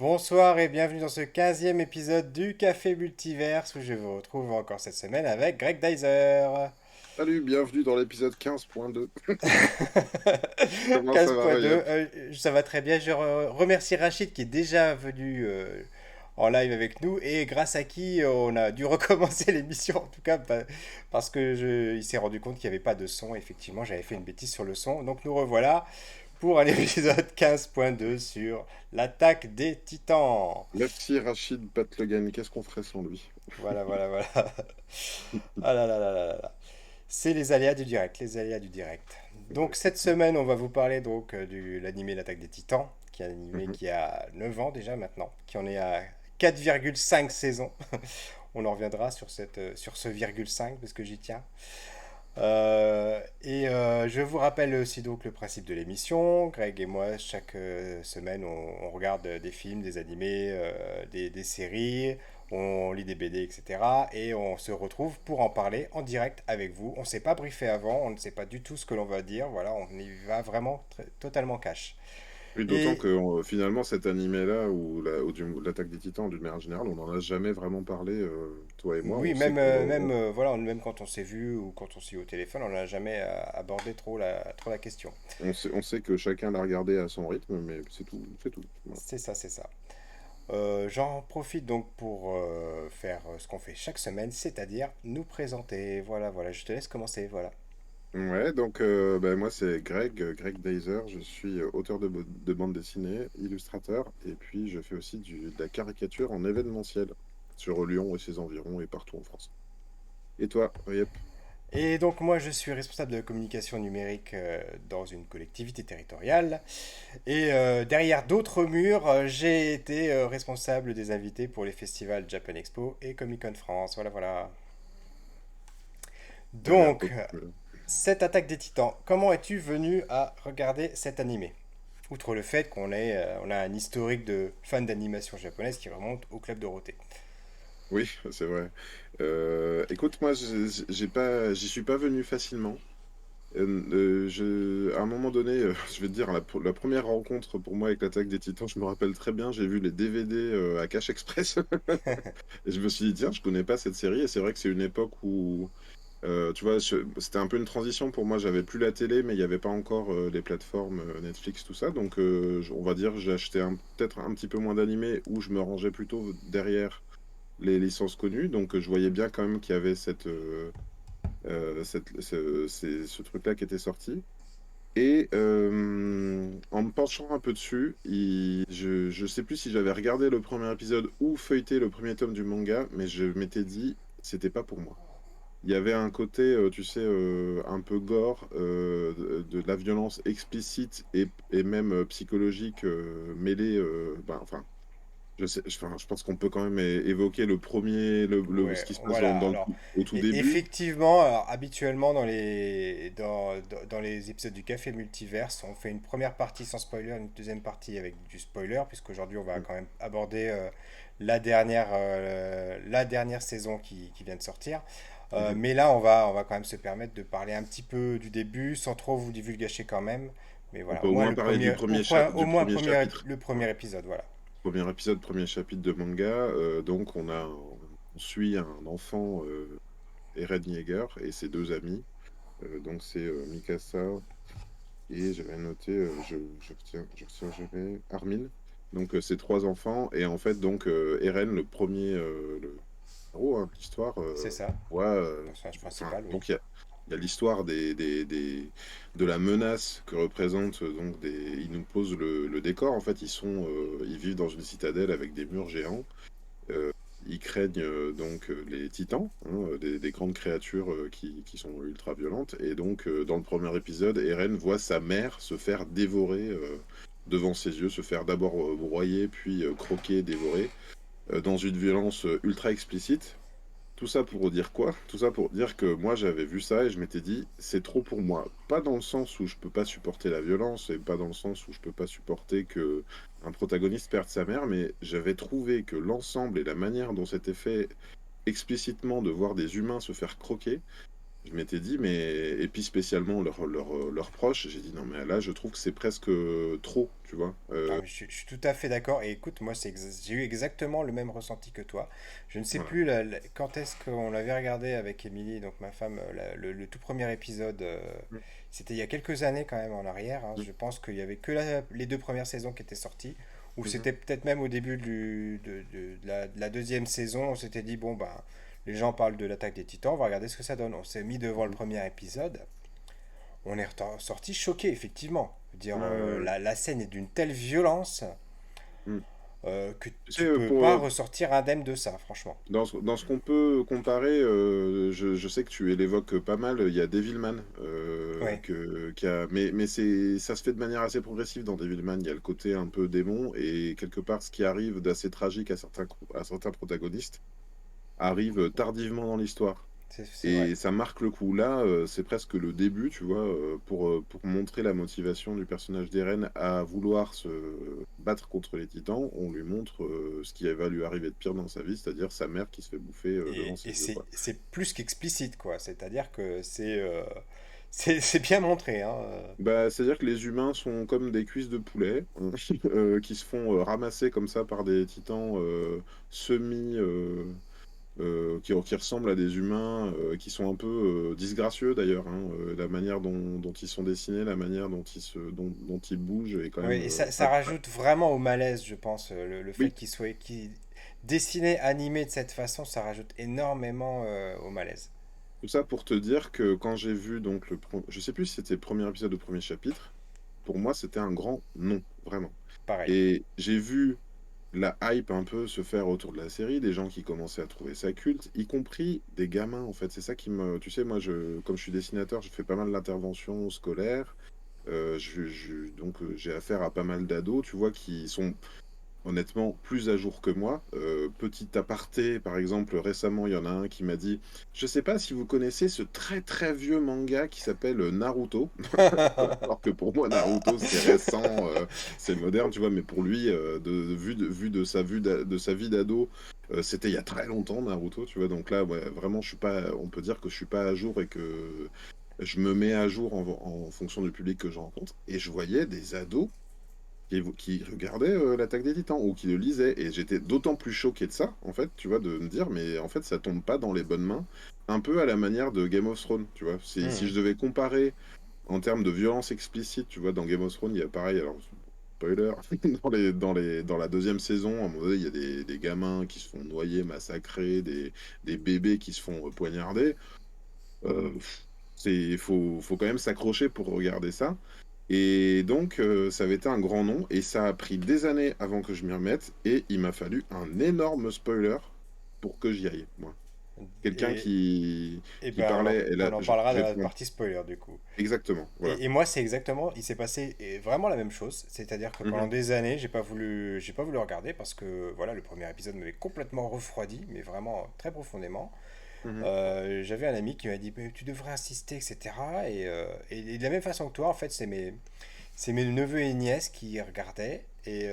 Bonsoir et bienvenue dans ce 15e épisode du Café Multiverse où je vous retrouve encore cette semaine avec Greg Dyser. Salut, bienvenue dans l'épisode 15.2. Comment ça va, 15.2, Rayep? ça va très bien. Je remercie Rachid qui est déjà venu en live avec nous et grâce à qui on a dû recommencer l'émission en tout cas parce que il s'est rendu compte qu'il n'y avait pas de son. Effectivement, j'avais fait une bêtise sur le son. Donc nous revoilà pour un épisode 15.2 sur l'attaque des titans. Merci Rachid Patlegan, qu'est-ce qu'on ferait sans lui? Voilà, voilà, voilà. Ah là là là là là là. C'est les aléas du direct, les aléas du direct. Ouais, Donc cette c'est- semaine, on va vous parler donc de l'animé L'Attaque des Titans, qui est un animé Mhm. qui a 9 ans déjà maintenant, qui en est à 4,5 saisons. On en reviendra sur, sur ce virgule 5 parce que j'y tiens. Je vous rappelle aussi donc le principe de l'émission. Greg et moi, chaque semaine, on regarde des films, des animés, des séries, on lit des BD, etc. Et on se retrouve pour en parler en direct avec vous. On ne s'est pas briefé avant, on ne sait pas du tout ce que l'on va dire. Voilà, on y va vraiment totalement cash. Oui, d'autant Et que finalement cet animé-là, ou l'Attaque des Titans d'une manière générale, on n'en a jamais vraiment parlé, toi et moi. oui, On sait même, qu'on va. voilà, même quand on s'est vu ou quand on s'est eu au téléphone, on n'a jamais abordé trop la question. On sait que chacun l'a regardé à son rythme, mais c'est tout, c'est tout. Voilà. C'est ça, c'est ça. J'en profite donc pour faire ce qu'on fait chaque semaine, c'est-à-dire nous présenter. Voilà, voilà, je te laisse commencer, voilà. Ouais, donc ben, moi c'est Greg Deiser, je suis auteur de bande dessinée, illustrateur, et puis je fais aussi de la caricature en événementiel sur Lyon et ses environs et partout en France. Et toi, Riep? Et donc moi je suis responsable de la communication numérique dans une collectivité territoriale. Et derrière d'autres murs, j'ai été responsable des invités pour les festivals Japan Expo et Comic Con France. Voilà, voilà. Ça a l'air Donc, top. cette attaque des titans, comment es-tu venu à regarder cet animé? Outre le fait on a un historique de fans d'animation japonaise qui remonte au Club Dorothée. Oui, c'est vrai. Écoute, moi j'y suis pas venu facilement. À un moment donné, je vais te dire, la première rencontre pour moi avec l'Attaque des Titans, je me rappelle très bien, j'ai vu les DVD à Cash Express. Et je me suis dit, tiens, je connais pas cette série. Et c'est vrai que c'est une époque où, tu vois, c'était un peu une transition pour moi. J'avais plus la télé, mais il n'y avait pas encore les plateformes Netflix, tout ça. Donc, on va dire, j'ai acheté peut-être un petit peu moins d'animés où je me rangeais plutôt derrière les licences connues. Donc, je voyais bien quand même qu'il y avait ce truc-là qui était sorti. Et en me penchant un peu dessus, je sais plus si j'avais regardé le premier épisode ou feuilleté le premier tome du manga, mais je m'étais dit, c'était pas pour moi. Il y avait un côté, tu sais, un peu gore, de la violence explicite et même psychologique mêlée. Enfin, enfin, je pense qu'on peut quand même évoquer le premier, ce Ouais, qui se passe voilà. Alors, au tout début. effectivement, alors, habituellement dans les épisodes du Café Multiverse, on fait une première partie sans spoiler, une deuxième partie avec du spoiler, puisqu'aujourd'hui on va quand même aborder la dernière saison qui vient de sortir. Mhm. Mais là, on va quand même se permettre de parler un petit peu du début, sans trop vous divulgacher quand même. Mais On voilà, peut au au moins moins parler du au moins premier chapitre. le Ouais. premier épisode, voilà. Premier épisode, premier chapitre de manga. Donc, on suit un enfant, Eren Yeager, et ses deux amis. Donc, c'est Mikasa et j'avais noté, je retiens jamais, Armin. Donc, ces trois enfants. Et en fait, donc, Eren, le premier, le héros hein, de l'histoire, C'est ça, voit, personnage enfin, principal, oui. donc, il y a l'histoire de la menace que représente donc ils nous posent le décor. En fait, ils vivent dans une citadelle avec des murs géants. Euh, Ils craignent donc les titans, hein, des grandes créatures qui sont ultra violentes. Et donc, dans le premier épisode, Eren voit sa mère se faire dévorer devant ses yeux, se faire d'abord broyer, puis croquer, dévorer, dans une violence ultra explicite. Tout ça pour dire quoi? Tout ça pour dire que moi j'avais vu ça et je m'étais dit c'est trop pour moi. Pas dans le sens où je peux pas supporter la violence et pas dans le sens où je peux pas supporter que un protagoniste perde sa mère, mais j'avais trouvé que l'ensemble et la manière dont c'était fait explicitement de voir des humains se faire croquer, Je m'étais dit, mais et puis spécialement leurs proches, j'ai dit non mais là je trouve que c'est presque trop, tu vois. Ah, mais je suis tout à fait d'accord. Et écoute, moi, j'ai eu exactement le même ressenti que toi. Je ne sais Voilà. plus quand est-ce qu'on l'avait regardé avec Émilie, donc ma femme, le tout premier épisode. Mm, C'était il y a quelques années quand même en arrière, hein. mm, Je pense qu'il y avait que les deux premières saisons qui étaient sorties. Ou mhm, c'était peut-être même au début de la deuxième saison. On s'était dit, bon, ben, les gens parlent de l'attaque des Titans, on va regarder ce que ça donne. On s'est mis devant le mhm. premier épisode. On est sorti choqué, effectivement. Je veux dire, Ouais, ouais, ouais. la scène est d'une telle violence Mm. que Tu sais, tu peux pas ressortir indemne de ça, franchement. dans ce qu'on peut comparer, je sais que tu l'évoques pas mal, il y a Devilman, Ouais, mais ça se fait de manière assez progressive dans Devilman. Il y a le côté un peu démon, et quelque part, ce qui arrive d'assez tragique à certains protagonistes arrive tardivement dans l'histoire. c'est vrai. Et ça marque le coup. Là, c'est presque le début, tu vois, pour montrer la motivation du personnage d'Eren à vouloir se battre contre les titans. On lui montre ce qui va lui arriver de pire dans sa vie, c'est-à-dire sa mère qui se fait bouffer devant Et ses yeux, quoi. c'est plus qu'explicite, quoi. C'est-à-dire que c'est bien montré, hein. Bah, c'est-à-dire que les humains sont comme des cuisses de poulet qui se font ramasser comme ça par des titans semi. Qui ressemblent à des humains, qui sont un peu disgracieux d'ailleurs, hein, la manière dont ils sont dessinés, la manière dont ils bougent est quand Oui, même et ça pas. rajoute vraiment au malaise, je pense. Le fait Oui, qu'il dessiné, animé de cette façon, ça rajoute énormément au malaise. tout ça pour te dire que quand j'ai vu donc je sais plus si c'était le premier épisode ou le premier chapitre, pour moi c'était un grand non, vraiment. Pareil. Et j'ai vu la hype un peu se faire autour de la série, des gens qui commençaient à trouver ça culte, y compris des gamins en fait. C'est ça qui me. Tu sais, moi, comme je suis dessinateur, je fais pas mal d'interventions scolaires. Donc j'ai affaire à pas mal d'ados, tu vois, qui sont honnêtement plus à jour que moi. Petit aparté, par exemple, récemment, il y en a un qui m'a dit, je sais pas si vous connaissez ce très très vieux manga qui s'appelle Naruto. Alors que pour moi, Naruto, c'est récent, c'est moderne, tu vois, mais pour lui, de sa vie d'ado, c'était il y a très longtemps, Naruto, tu vois. Donc là, ouais, vraiment, je suis pas, on peut dire que je suis pas à jour et que je me mets à jour en fonction du public que je rencontre. Et je voyais des ados qui regardaient l'Attaque des Titans ou qui le lisaient. Et j'étais d'autant plus choqué de ça, en fait, tu vois, de me dire, mais en fait, ça tombe pas dans les bonnes mains. Un peu à la manière de Game of Thrones, tu vois. Si Mhm. je devais comparer en termes de violence explicite, tu vois, dans Game of Thrones, il y a pareil, alors, spoiler, dans la deuxième saison, à un moment donné, il y a des gamins qui se font noyer, massacrer, des bébés qui se font poignarder. Euh, faut quand même s'accrocher pour regarder ça. Et donc, ça avait été un grand nom, et ça a pris des années avant que je m'y remette, et il m'a fallu un énorme spoiler pour que j'y aille, moi. Quelqu'un Et, et qui ben parlait, et on là, en parlera je dans vais la te partie spoiler du coup. exactement, voilà. Et moi, c'est exactement, il s'est passé vraiment la même chose. C'est-à-dire que pendant Mhm, des années, j'ai pas voulu regarder parce que voilà, le premier épisode m'avait complètement refroidi, mais vraiment très profondément. mhm, J'avais un ami qui m'a dit, mais tu devrais insister, etc. Et de la même façon que toi, en fait, c'est mes neveux et nièces qui regardaient et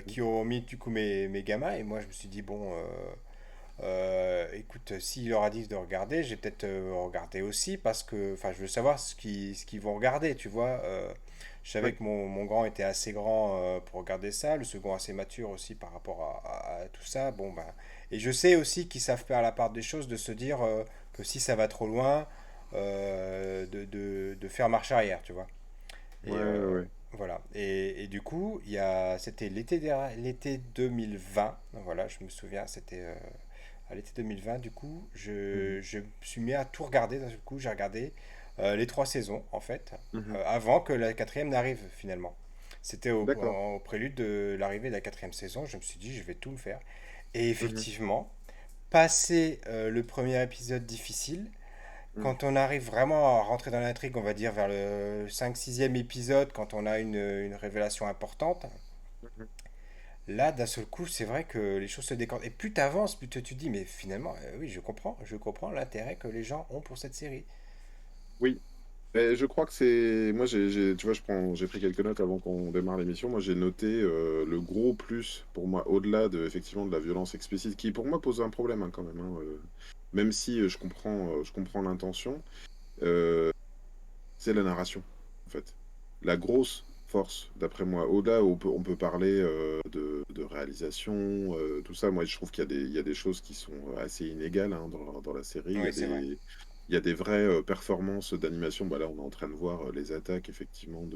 qui ont mis du coup mes gamins. Et moi, je me suis dit, bon, écoute, s'il leur a dit de regarder, j'ai peut-être regardé aussi parce que, enfin, je veux savoir ce qu'ils vont regarder, tu vois. Je savais ouais, que mon grand était assez grand pour regarder ça, le second assez mature aussi par rapport à tout ça. Bon, ben, et je sais aussi qu'ils savent faire la part des choses, de se dire que si ça va trop loin, de faire marche arrière, tu vois. ouais, Et ouais. voilà. Et du coup, c'était l'été 2020. Voilà, je me souviens, c'était à l'été 2020. Du coup, Mhm, je me suis mis à tout regarder. D'un seul coup, j'ai regardé les trois saisons, en fait, mhm. avant que la quatrième n'arrive finalement. C'était D'accord. au prélude de l'arrivée de la quatrième saison. Je me suis dit, je vais tout me faire. Et Mhm, effectivement, passé le premier épisode difficile, mhm, quand on arrive vraiment à rentrer dans l'intrigue, on va dire vers le 5 6e épisode, quand on a une révélation importante, mhm. là, d'un seul coup, c'est vrai que les choses se décantent. Et plus tu avances, plus tu te dis, mais finalement, oui, je comprends l'intérêt que les gens ont pour cette série. Oui, je crois que c'est. Moi, tu vois, j'ai pris quelques notes avant qu'on démarre l'émission. Moi, j'ai noté le gros plus pour moi, au-delà effectivement, de la violence explicite, qui pour moi pose un problème hein, quand même, hein, même si je comprends l'intention. euh, c'est la narration, en fait. La grosse force, d'après moi. Au-delà, on peut parler de réalisation, tout ça. Moi, je trouve qu'il y a des choses qui sont assez inégales hein, dans la série. Oui, c'est vrai. Il y a des vraies performances d'animation. Bah, là, on est en train de voir les attaques, effectivement,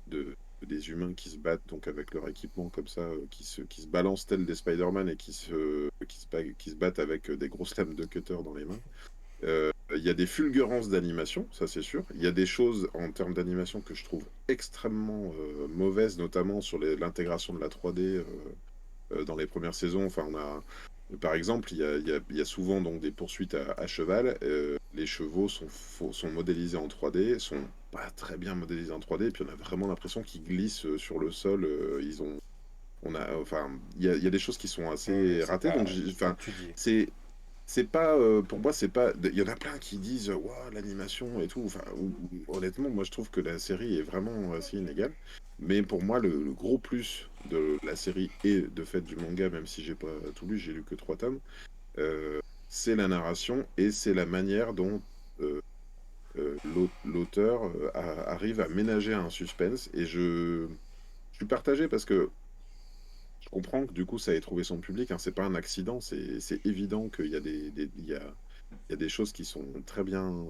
de, des humains qui se battent donc avec leur équipement comme ça, qui se balancent tels des Spider-Man et qui se battent avec des grosses lames de cutter dans les mains. Il y a des fulgurances d'animation, ça c'est sûr. Il y a des choses en termes d'animation que je trouve extrêmement mauvaises, notamment sur l'intégration de la 3D dans les premières saisons. Enfin, par exemple, il y a souvent donc, des poursuites à cheval. Les chevaux sont modélisés en 3D, sont pas très bien modélisés en 3D, et puis on a vraiment l'impression qu'ils glissent sur le sol. Enfin, il y a des choses qui sont Oui, assez c'est ratées. pas Donc, comme enfin, tu dis. c'est pas, pour moi, c'est pas. Il y en a plein qui disent, waouh, l'animation et tout. Enfin, honnêtement, moi, je trouve que la série est vraiment assez inégale. Mais pour moi, le gros plus de la série et de fait du manga, même si j'ai pas tout lu, j'ai lu que 3 tomes, euh, c'est la narration et c'est la manière dont euh, l'auteur arrive à ménager un suspense. Et je suis partagé parce que je comprends que du coup, ça ait trouvé son public. Hein, c'est pas un accident, c'est évident qu'il y a il y a des choses qui sont très bien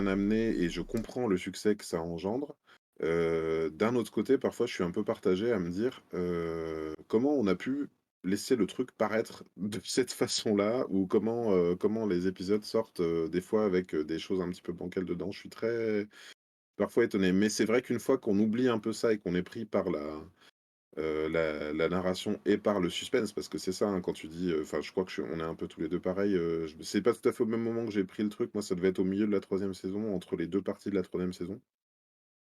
amenées et je comprends le succès que ça engendre. D'un autre côté, parfois, je suis un peu partagé à me dire comment on a pu laisser le truc paraître de cette façon-là ou comment les épisodes sortent des fois avec des choses un petit peu bancales dedans. Je suis très parfois étonné. Mais c'est vrai qu'une fois qu'on oublie un peu ça et qu'on est pris par la narration et par le suspense, parce que c'est ça, hein, quand tu dis, enfin, je crois on est un peu tous les deux pareils. C'est pas tout à fait au même moment que j'ai pris le truc. Moi, ça devait être au milieu de la troisième saison, entre les deux parties de la troisième saison.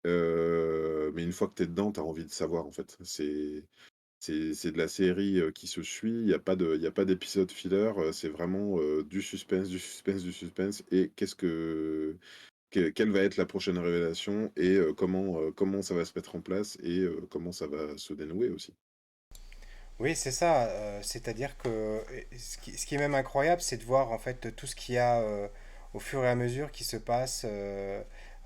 Mais une fois que t'es dedans, t'as envie de savoir, en fait. C'est de la série qui se suit. Il y a pas d'épisode filler. C'est vraiment du suspense, du suspense, du suspense. Et quelle va être la prochaine révélation et comment ça va se mettre en place et comment ça va se dénouer aussi. Oui, c'est ça. C'est-à-dire que ce qui est même incroyable, c'est de voir en fait tout ce qu'il y a au fur et à mesure qui se passe,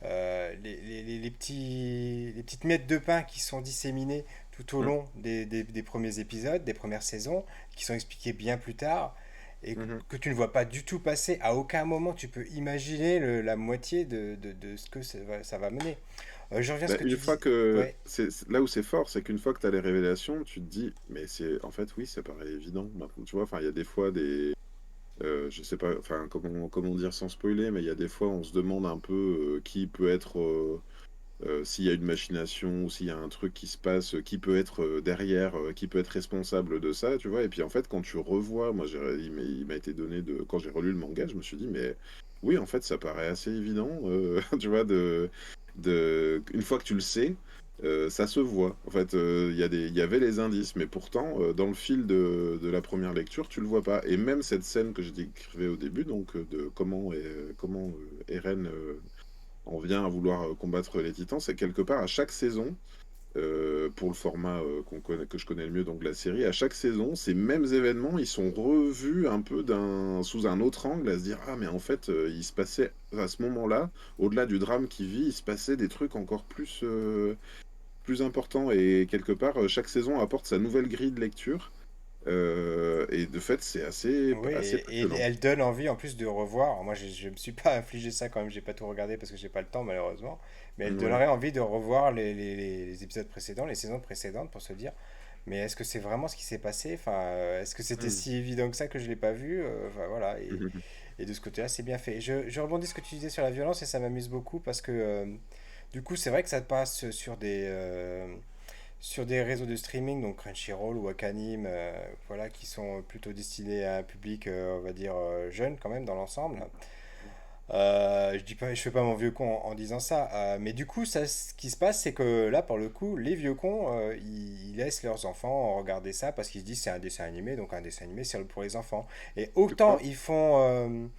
les petites miettes de pain qui sont disséminées tout au Mmh. long des premiers épisodes, des premières saisons, qui sont expliquées bien plus tard, et Mmh. que tu ne vois pas du tout passer. À aucun moment tu peux imaginer la moitié de ce que ça va mener. Je reviens à ce Bah, que une tu fois dis. que Ouais. là où c'est fort, c'est qu'une fois que tu as les révélations, tu te dis: «Mais c'est en fait, oui, ça paraît évident maintenant», tu vois? Enfin, il y a des fois je sais pas, enfin, comment dire sans spoiler, mais il y a des fois, on se demande un peu, qui peut être, s'il y a une machination ou s'il y a un truc qui se passe, qui peut être, derrière, qui peut être responsable de ça, tu vois? Et puis, en fait, quand tu revois, moi, il m'a été donné de quand j'ai relu le manga, je me suis dit: «Mais oui, en fait, ça paraît assez évident», tu vois? Une fois que tu le sais, ça se voit. En fait, il y avait les indices, mais pourtant, dans le fil de la première lecture, tu le vois pas. Et même cette scène que je décrivais au début, donc, de comment Eren, on vient à vouloir combattre les titans, c'est quelque part à chaque saison, pour le format que je connais le mieux, donc la série, à chaque saison, ces mêmes événements, ils sont revus un peu sous un autre angle, à se dire, ah mais en fait, il se passait à ce moment-là, au-delà du drame qu'il vit, il se passait des trucs encore plus importants, et quelque part, chaque saison apporte sa nouvelle grille de lecture, et de fait, c'est Oui, assez et passionnant. elle donne envie en plus de revoir. Alors moi, je me suis pas infligé ça quand même, j'ai pas tout regardé parce que j'ai pas le temps malheureusement. Mais elle Ouais. donnerait envie de revoir les épisodes précédents, les saisons précédentes pour se dire, mais est-ce que c'est vraiment ce qui s'est passé? Enfin, est-ce que c'était Mm. si évident que ça que je l'ai pas vu? Enfin voilà, et de ce côté-là, c'est bien fait. Je rebondis ce que tu disais sur la violence et ça m'amuse beaucoup parce que du coup, c'est vrai que ça passe sur des réseaux de streaming, donc Crunchyroll ou Wakanim, voilà, qui sont plutôt destinés à un public, on va dire, jeune quand même dans l'ensemble. Je dis pas, je fais pas mon vieux con en disant ça, mais du coup, ça, ce qui se passe, c'est que là, pour le coup, les vieux cons, ils laissent leurs enfants regarder ça parce qu'ils se disent c'est un dessin animé, donc un dessin animé c'est pour les enfants. Et Tu autant crois? ils font,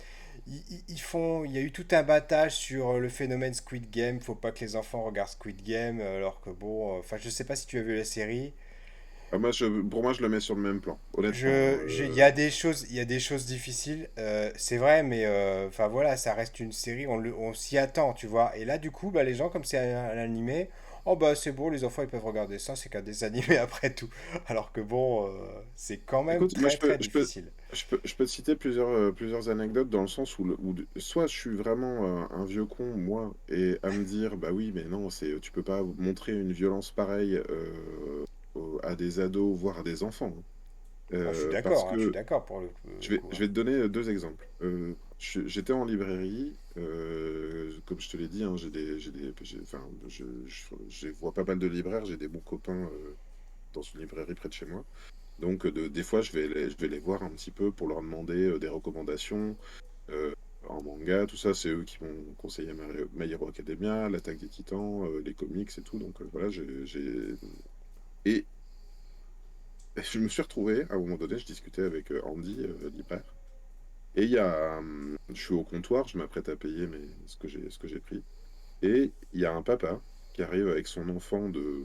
il y a eu tout un battage sur le phénomène Squid Game. Faut pas que les enfants regardent Squid Game, alors que bon, enfin, je sais pas si tu as vu la série. Ah, pour moi, je le mets sur le même plan, honnêtement. Il y a des choses difficiles, c'est vrai, mais enfin voilà, ça reste une série, on s'y attend, tu vois. Et là, du coup, bah, les gens, comme c'est un animé, oh bah c'est bon, les enfants ils peuvent regarder ça, c'est qu'un dessin animé après tout. Alors que bon, c'est quand même Écoute, moi, très très difficile. je peux te citer plusieurs anecdotes dans le sens soit je suis vraiment un vieux con, moi, et à me dire, bah oui, mais non, tu peux pas montrer une violence pareille à des ados, voire à des enfants, hein. Parce Je suis que d'accord pour le coup, je hein. vais te donner deux exemples. J'étais en librairie, comme je te l'ai dit, hein, enfin, je vois pas mal de libraires, j'ai des bons copains dans une librairie près de chez moi. Donc, des fois, je vais les voir un petit peu pour leur demander des recommandations en manga, tout ça. C'est eux qui m'ont conseillé My Hero Academia, l'Attaque des Titans, les comics et tout. Donc, voilà, Et je me suis retrouvé, à un moment donné, je discutais avec Andy, libraire. Et je suis au comptoir, je m'apprête à payer ce que j'ai pris. Et il y a un papa qui arrive avec son enfant de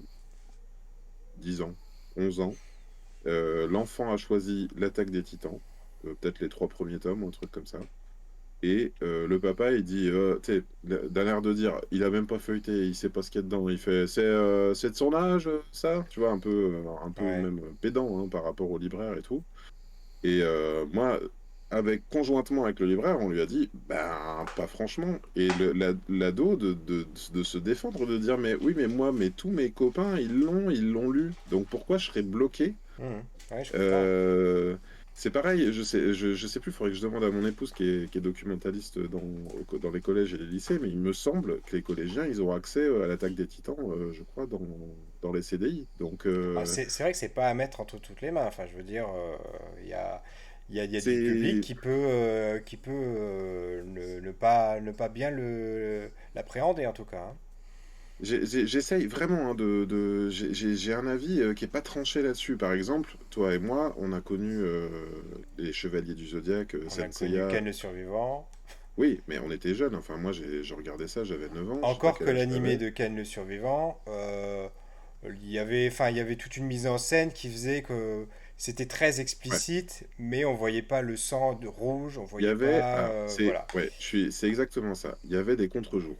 10 ans, 11 ans. L'enfant a choisi l'Attaque des Titans, peut-être les trois premiers tomes ou un truc comme ça. Et le papa, il dit, tu sais, d'un air de dire, il a même pas feuilleté, il sait pas ce qu'il y a dedans. Il fait, c'est de son âge, ça? Tu vois, un peu Ouais. même pédant hein, par rapport au libraire et tout. Et moi, conjointement avec le libraire, on lui a dit, ben, pas franchement. Et l'ado de se défendre, de dire, mais oui, mais moi, mais tous mes copains, ils l'ont lu. Donc pourquoi je serais bloqué? Mhm. Ouais, je comprends. Euh, c'est pareil, je sais plus, il faudrait que je demande à mon épouse qui est documentaliste dans les collèges et les lycées, mais il me semble que les collégiens, ils ont accès à l'attaque des Titans, je crois, dans les CDI. Donc, Ah, c'est vrai que c'est pas à mettre entre toutes les mains. Enfin, je veux dire, il y a du public c'est qui peut ne pas bien l'appréhender en tout cas, hein. J'essaye vraiment hein, j'ai un avis qui est pas tranché là-dessus. Par exemple, toi et moi, on a connu les Chevaliers du Zodiaque, On a connu Senseiya. Ken le Survivant. Oui, mais on était jeunes. Enfin, moi, je regardais ça, j'avais 9 ans, je sais pas Encore quel que âge l'animé t'avais. de Ken le Survivant, enfin, il y avait toute une mise en scène qui faisait que c'était très Ouais. explicite, mais on voyait pas le sang de rouge, on Il y voyait avait, pas, alors, voilà. ouais, c'est exactement ça. Il y avait des contre-jours.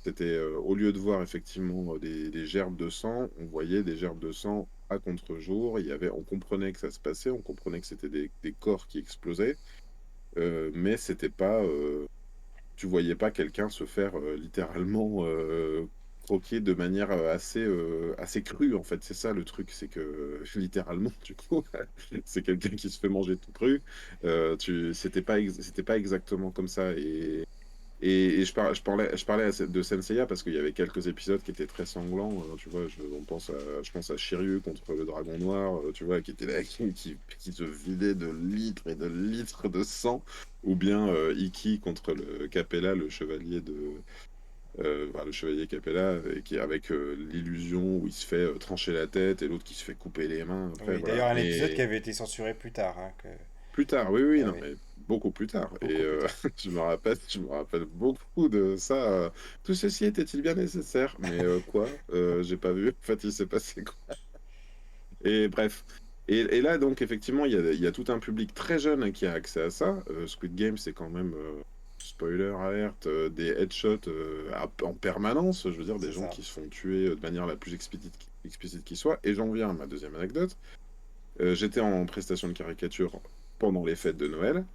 C'était, au lieu de voir effectivement des gerbes de sang, on voyait des gerbes de sang à contre-jour. On comprenait que ça se passait, on comprenait que c'était des corps qui explosaient, mais c'était pas, tu voyais pas quelqu'un se faire littéralement croquer de manière assez crue en fait. C'est ça le truc, c'est que littéralement, du coup, c'est quelqu'un qui se fait manger tout cru. C'était pas exactement comme ça. Et je parlais de Senseiya parce qu'il y avait quelques épisodes qui étaient très sanglants. Tu vois, je pense à Shiryu contre le dragon noir, tu vois, qui était là, qui se vidait de litres et de litres de sang. Ou bien Ikki contre le Capella, le chevalier Capella, et qui avec l'illusion où il se fait trancher la tête et l'autre qui se fait couper les mains. Après, Oui, voilà. d'ailleurs, un épisode qui Mais avait été censuré plus tard, hein, plus tard, oui, oui, ah non, oui, mais beaucoup plus tard. Et beaucoup plus tard. je me rappelle beaucoup de ça. Tout ceci était-il bien nécessaire? Mais quoi? J'ai pas vu. En fait, il s'est passé quoi? Et bref. Et là, donc, effectivement, il y a tout un public très jeune qui a accès à ça. Squid Game, c'est quand même, spoiler alerte, des headshots en permanence. Je veux dire, des C'est gens ça. qui se font tuer de manière la plus explicite qui soit. Et j'en viens à ma deuxième anecdote. J'étais en prestation de caricature pendant les fêtes de Noël.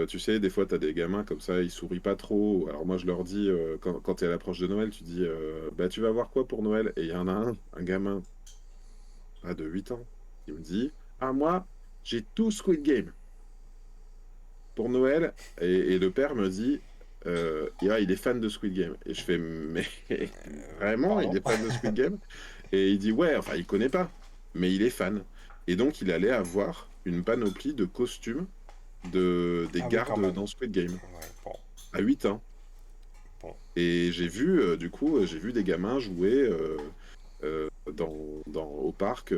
Tu sais, des fois, tu as des gamins comme ça, ils sourient pas trop. Alors moi, je leur dis, quand tu es à l'approche de Noël, tu dis, bah, tu vas voir quoi pour Noël? Et il y en a un gamin de 8 ans, qui me dit, ah, moi, j'ai tout Squid Game pour Noël. Et le père me dit, il est fan de Squid Game. Et je fais, mais vraiment, il Pardon? est fan de Squid Game? Et il dit, ouais, enfin, il connaît pas, mais il est fan. Et donc, il allait avoir une panoplie de costumes des Ah oui, quand gardes même. dans Squid Game, Ouais, bon, à 8 ans. bon. Et j'ai vu, du coup, j'ai vu des gamins jouer au parc.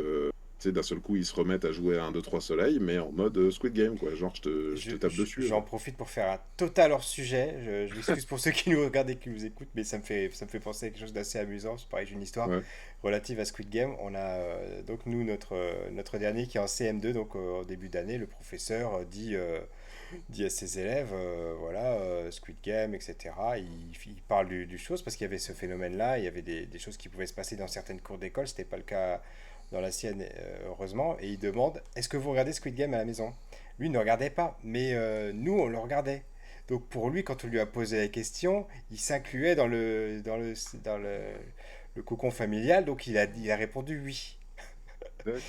tu sais, d'un seul coup, ils se remettent à jouer à 1, 2, 3 soleil, mais en mode Squid Game, quoi. Genre, je te tape dessus. J'en profite pour faire un total hors sujet. Je m'excuse pour ceux qui nous regardent et qui nous écoutent, mais ça me fait penser à quelque chose d'assez amusant. C'est pareil, j'ai une histoire Ouais. relative à Squid Game. On a donc nous notre dernier qui est en CM2, donc au début d'année, le professeur dit à ses élèves, voilà, Squid Game, etc. Il parle du chose parce qu'il y avait ce phénomène-là, il y avait des choses qui pouvaient se passer dans certaines cours d'école, c'était pas le cas dans la sienne, heureusement, et il demande, est-ce que vous regardez Squid Game à la maison? Lui ne regardait pas, mais nous, on le regardait. Donc pour lui, quand on lui a posé la question, il s'incluait le cocon familial, donc il a répondu oui. D'accord.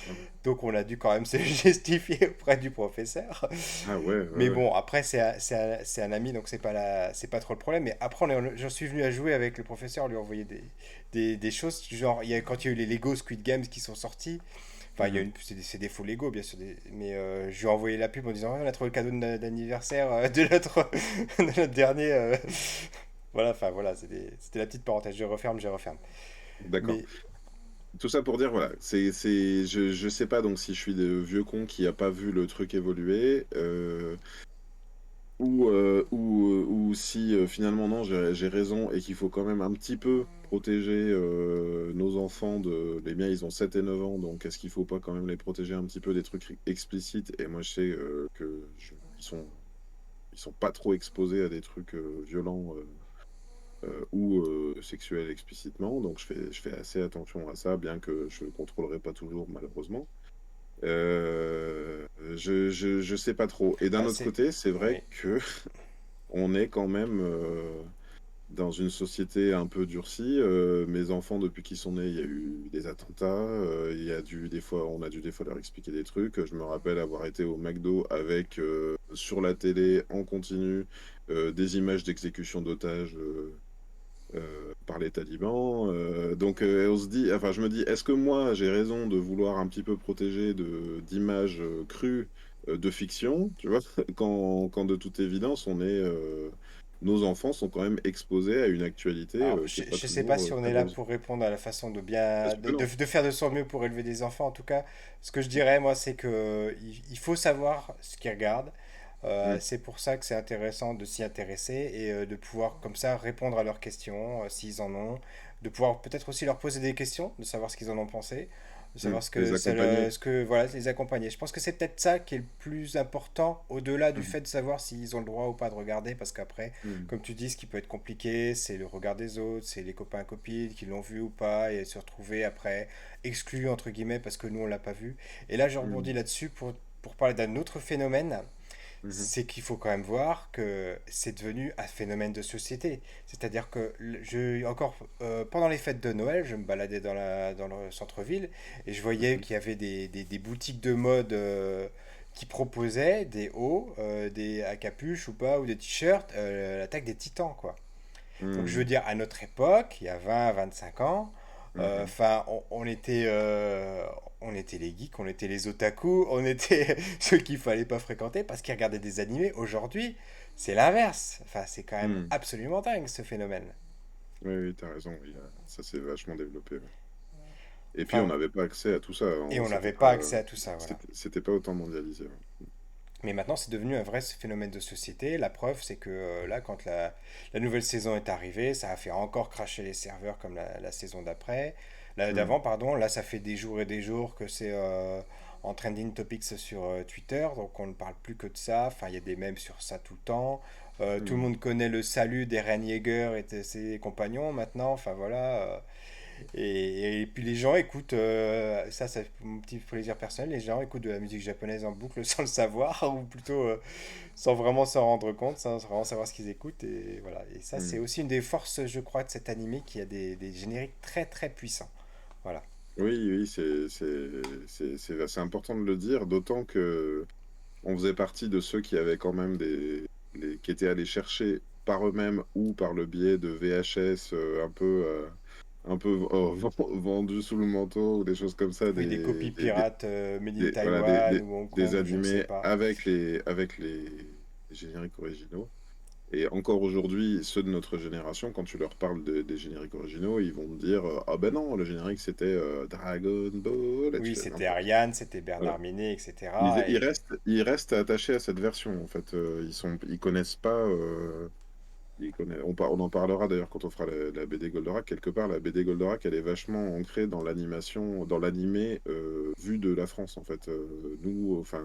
Donc on a dû quand même se justifier auprès du professeur. Ah ouais, Mais ouais, ouais. bon, après, c'est un ami, donc c'est pas trop le problème. Mais après, j'en suis venu à jouer avec le professeur, lui envoyer des choses. Genre, quand il y a eu les Lego Squid Games qui sont sortis, enfin, Mhm. c'est des faux Lego, bien sûr, mais je lui ai envoyé la pub en disant, on a trouvé le cadeau d'anniversaire de de notre dernier. Voilà, enfin, voilà, c'était la petite parenthèse. Je referme. D'accord. Mais Tout ça pour dire, voilà, je sais pas donc si je suis le vieux con qui a pas vu le truc évoluer, ou si finalement non, j'ai raison et qu'il faut quand même un petit peu protéger nos enfants Les miens, ils ont 7 et 9 ans, donc est-ce qu'il faut pas quand même les protéger un petit peu des trucs explicites? Et moi, je sais ils sont pas trop exposés à des trucs violents ou sexuels explicitement, donc je fais assez attention à ça, bien que je ne contrôlerai pas toujours, malheureusement. Je sais pas trop. Et d'un bah, autre c'est. côté, c'est Oui. vrai que on est quand même dans une société un peu durcie. Mes enfants, depuis qu'ils sont nés, il y a eu des attentats. Des fois, on a dû des fois leur expliquer des trucs. Je me rappelle avoir été au McDo avec sur la télé en continu des images d'exécution d'otages. Par les talibans. On se dit, enfin, je me dis, est-ce que moi j'ai raison de vouloir un petit peu protéger d'images crues de fiction, tu vois, quand de toute évidence nos enfants sont quand même exposés à une actualité Alors, qui est pas je sais pas toujours si on très est là rose. pour répondre à la façon de bien, Est-ce que non? de faire de son mieux pour élever des enfants. En tout cas, ce que je dirais, moi, c'est que il faut savoir ce qu'ils regardent. Mm, C'est pour ça que c'est intéressant de s'y intéresser et de pouvoir comme ça répondre à leurs questions, s'ils en ont, de pouvoir peut-être aussi leur poser des questions, de savoir ce qu'ils en ont pensé, de savoir les accompagner. voilà, les accompagner. Je pense que c'est peut-être ça qui est le plus important, au-delà du Mm, fait de savoir s'ils ont le droit ou pas de regarder, parce qu'après, mm, comme tu dis, ce qui peut être compliqué, c'est le regard des autres, c'est les copains copines qui l'ont vu ou pas, et se retrouver après exclus, entre guillemets, parce que nous, on l'a pas vu. Et là, je rebondis mm, là-dessus pour parler d'un autre phénomène, mhm, c'est qu'il faut quand même voir que c'est devenu un phénomène de société. C'est-à-dire que encore pendant les fêtes de Noël, je me baladais dans le centre-ville et je voyais mhm, qu'il y avait des boutiques de mode qui proposaient des hauts, des à capuche ou pas, ou des t-shirts, l'attaque des titans, quoi. Donc je veux mm, dire, à notre époque, il y a 25 ans, mhm, enfin, on était les geeks, on était les otaku, on était ceux qu'il fallait pas fréquenter parce qu'ils regardaient des animés. Aujourd'hui, c'est l'inverse. Enfin, c'est quand même mm. absolument dingue ce phénomène. Oui, oui, t'as raison, oui, ça s'est vachement développé. Ouais. Et puis on Enfin, n'avait pas accès à tout ça, et on n'avait pas accès à tout ça, voilà. c'était pas autant mondialisé. Ouais. Mais maintenant, c'est devenu un vrai phénomène de société. La preuve, c'est que là, quand la nouvelle saison est arrivée, ça a fait encore cracher les serveurs comme la saison d'après. Mm, D'avant, pardon. Là, ça fait des jours et des jours que c'est en trending topics sur Twitter. Donc, on ne parle plus que de ça. Enfin, il y a des mèmes sur ça tout le temps. Tout le mm, monde connaît le salut d'Eren Yeager et de ses compagnons maintenant. Enfin, voilà. Et puis les gens écoutent, ça c'est mon petit plaisir personnel, les gens écoutent de la musique japonaise en boucle sans le savoir, ou plutôt sans vraiment s'en rendre compte, sans vraiment savoir ce qu'ils écoutent. Et voilà. Et ça c'est mm. aussi une des forces, je crois, de cet animé qui a des génériques très très puissants. Voilà. Oui, oui, c'est important de le dire, d'autant que on faisait partie de ceux qui avaient quand même qui étaient allés chercher par eux-mêmes ou par le biais de VHS un peu vendus sous le manteau ou des choses comme ça, Oui, des copies pirates made in voilà, Taïwan ou Hong des Kong ou je ne sais animés pas. avec les génériques originaux. Et encore aujourd'hui, ceux de notre génération, quand tu leur parles des génériques originaux, ils vont te dire ah ben non, le générique c'était Dragon Ball. Et tu Oui, fais c'était n'importe Ariane, c'était quoi. Bernard Minet, Ils, etc. ils Et restent, ils restent attachés à cette version, en fait. Ils connaissent pas. On en parlera d'ailleurs quand on fera la BD Goldorak. Quelque part, la BD Goldorak, elle est vachement ancrée dans l'animation, dans l'animé vu de la France, en fait. Nous, enfin,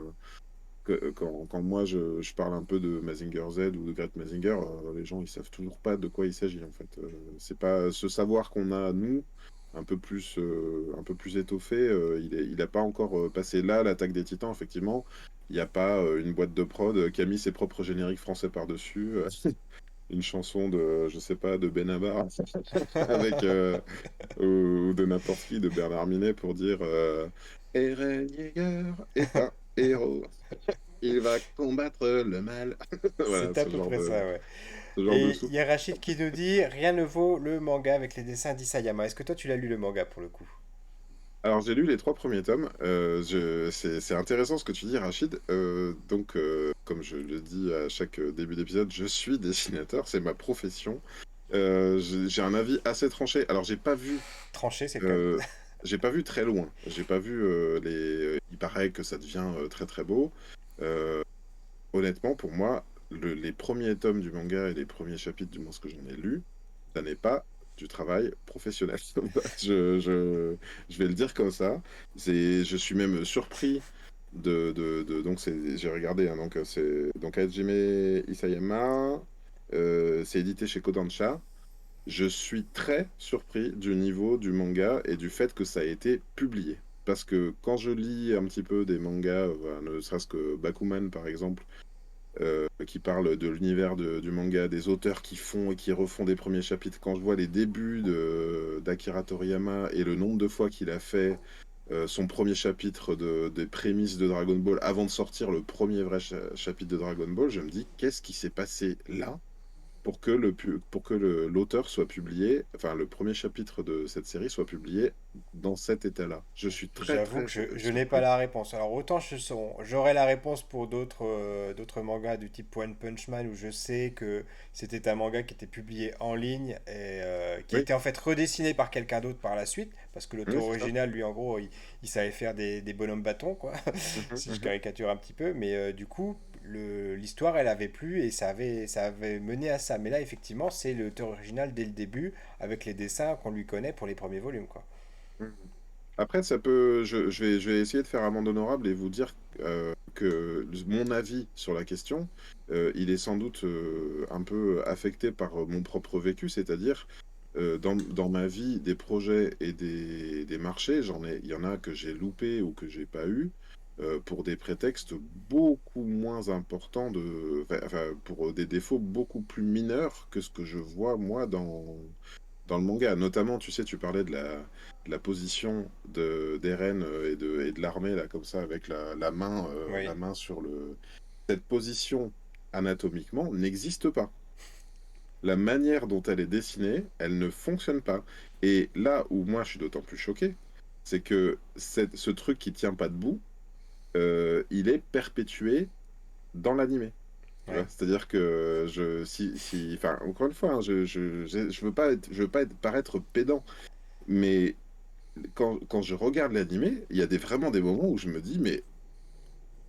quand moi je parle un peu de Mazinger Z ou de Great Mazinger, les gens ils savent toujours pas de quoi il s'agit, en fait. C'est pas ce savoir qu'on a nous, un peu plus étoffé. Il a pas encore passé là l'attaque des Titans, effectivement. Il n'y a pas une boîte de prod qui a mis ses propres génériques français par-dessus. Une chanson de, je sais pas, de Benabar avec ou de n'importe qui, de Bernard Minet pour dire Eren Yeager est un héros, il va combattre le mal. Voilà, c'est à peu près ça, ouais. ce genre de Et il soupe. y a Rachid qui nous dit, rien ne vaut le manga avec les dessins d'Isayama. Est-ce que toi tu l'as lu le manga pour le coup? Alors j'ai lu les trois premiers tomes. C'est intéressant ce que tu dis, Rachid. Comme je le dis à chaque début d'épisode, je suis dessinateur, c'est ma profession. J'ai un avis assez tranché. Alors Tranché, c'est le cas. Euh, j'ai pas vu très loin. J'ai pas vu il paraît que ça devient très très beau. Euh, Honnêtement, pour moi, les premiers tomes du manga et les premiers chapitres, du moins ce que j'en ai lu, ça n'est pas du travail professionnel. Je, je, je vais le dire comme ça. Je suis même surpris donc j'ai regardé, hein, c'est donc Hajime Isayama, c'est édité chez Kodansha. Je suis très surpris du niveau du manga et du fait que ça a été publié. Parce que quand je lis un petit peu des mangas, ne serait-ce que Bakuman par exemple, qui parle de l'univers du manga, des auteurs qui font et qui refont des premiers chapitres, quand je vois les débuts d'Akira Toriyama et le nombre de fois qu'il a fait son premier chapitre des prémices de Dragon Ball avant de sortir le premier vrai chapitre de Dragon Ball, je me dis qu'est-ce qui s'est passé là pour que l'auteur soit publié, enfin le premier chapitre de cette série soit publié dans cet état-là. Je suis très J'avoue que très je n'ai pas surpris. la réponse. Alors autant j'aurais la réponse pour d'autres mangas du type One Punch Man où je sais que c'était un manga qui était publié en ligne et qui Oui, était en fait redessiné par quelqu'un d'autre par la suite parce que oui, l'auteur c'est ça. original lui en gros il savait faire des bonhommes bâtons quoi Mhm, si je mhm. caricature un petit peu mais du coup l'histoire elle avait plu et ça avait mené à ça. Mais là effectivement c'est l'auteur original dès le début avec les dessins qu'on lui connaît pour les premiers volumes quoi. Mhm. Après, je vais essayer de faire amende honorable et vous dire que mon avis sur la question, il est sans doute un peu affecté par mon propre vécu, c'est-à-dire dans ma vie, des projets et des marchés, il y en a que j'ai loupé ou que j'ai pas eu pour des prétextes beaucoup moins importants enfin, pour des défauts beaucoup plus mineurs que ce que je vois moi dans le manga. Notamment, tu sais, tu parlais de la position d'Eren et de l'armée, là, comme ça, avec Oui. la main sur Cette position, anatomiquement, n'existe pas. La manière dont elle est dessinée, elle ne fonctionne pas. Et là où moi, je suis d'autant plus choqué, c'est que ce truc qui tient pas debout, il est perpétué dans l'animé. Tu vois, Ouais. c'est-à-dire que enfin, encore une fois, hein, je veux pas paraître pédant, mais quand je regarde l'animé, il y a vraiment des moments où je me dis, mais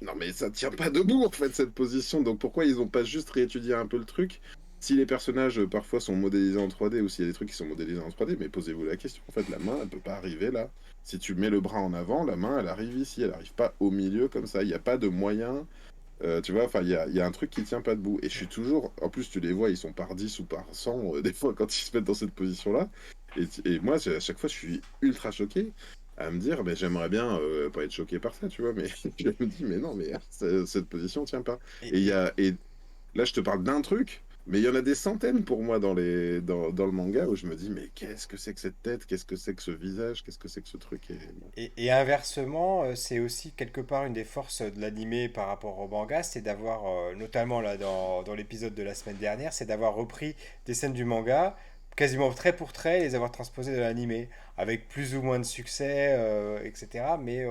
non, mais ça tient pas debout en fait cette position. Donc pourquoi ils ont pas juste réétudié un peu le truc? Si les personnages parfois sont modélisés en 3D ou s'il y a des trucs qui sont modélisés en 3D, mais posez-vous la question. En fait, la main, elle peut pas arriver là. Si tu mets le bras en avant, la main, elle arrive ici, elle arrive pas au milieu comme ça. Il n'y a pas de moyen. Tu vois, enfin, il y a un truc qui tient pas debout. Et je suis toujours. En plus, tu les vois, ils sont par 10 ou par 100 des fois quand ils se mettent dans cette position-là. Et moi, à chaque fois, je suis ultra choqué à me dire, mais j'aimerais bien pas être choqué par ça, tu vois. Mais je me dis, mais non, mais cette position tient pas. Et, et- Et là, je te parle d'un truc. Mais il y en a des centaines pour moi dans le manga où je me dis, mais qu'est-ce que c'est que cette tête? Qu'est-ce que c'est que ce visage? Qu'est-ce que c'est que ce truc? Bon. et inversement, c'est aussi quelque part une des forces de l'animé par rapport au manga, c'est d'avoir, notamment là dans l'épisode de la semaine dernière, c'est d'avoir repris des scènes du manga, quasiment trait pour trait, et les avoir transposées dans l'animé, avec plus ou moins de succès, etc. Mais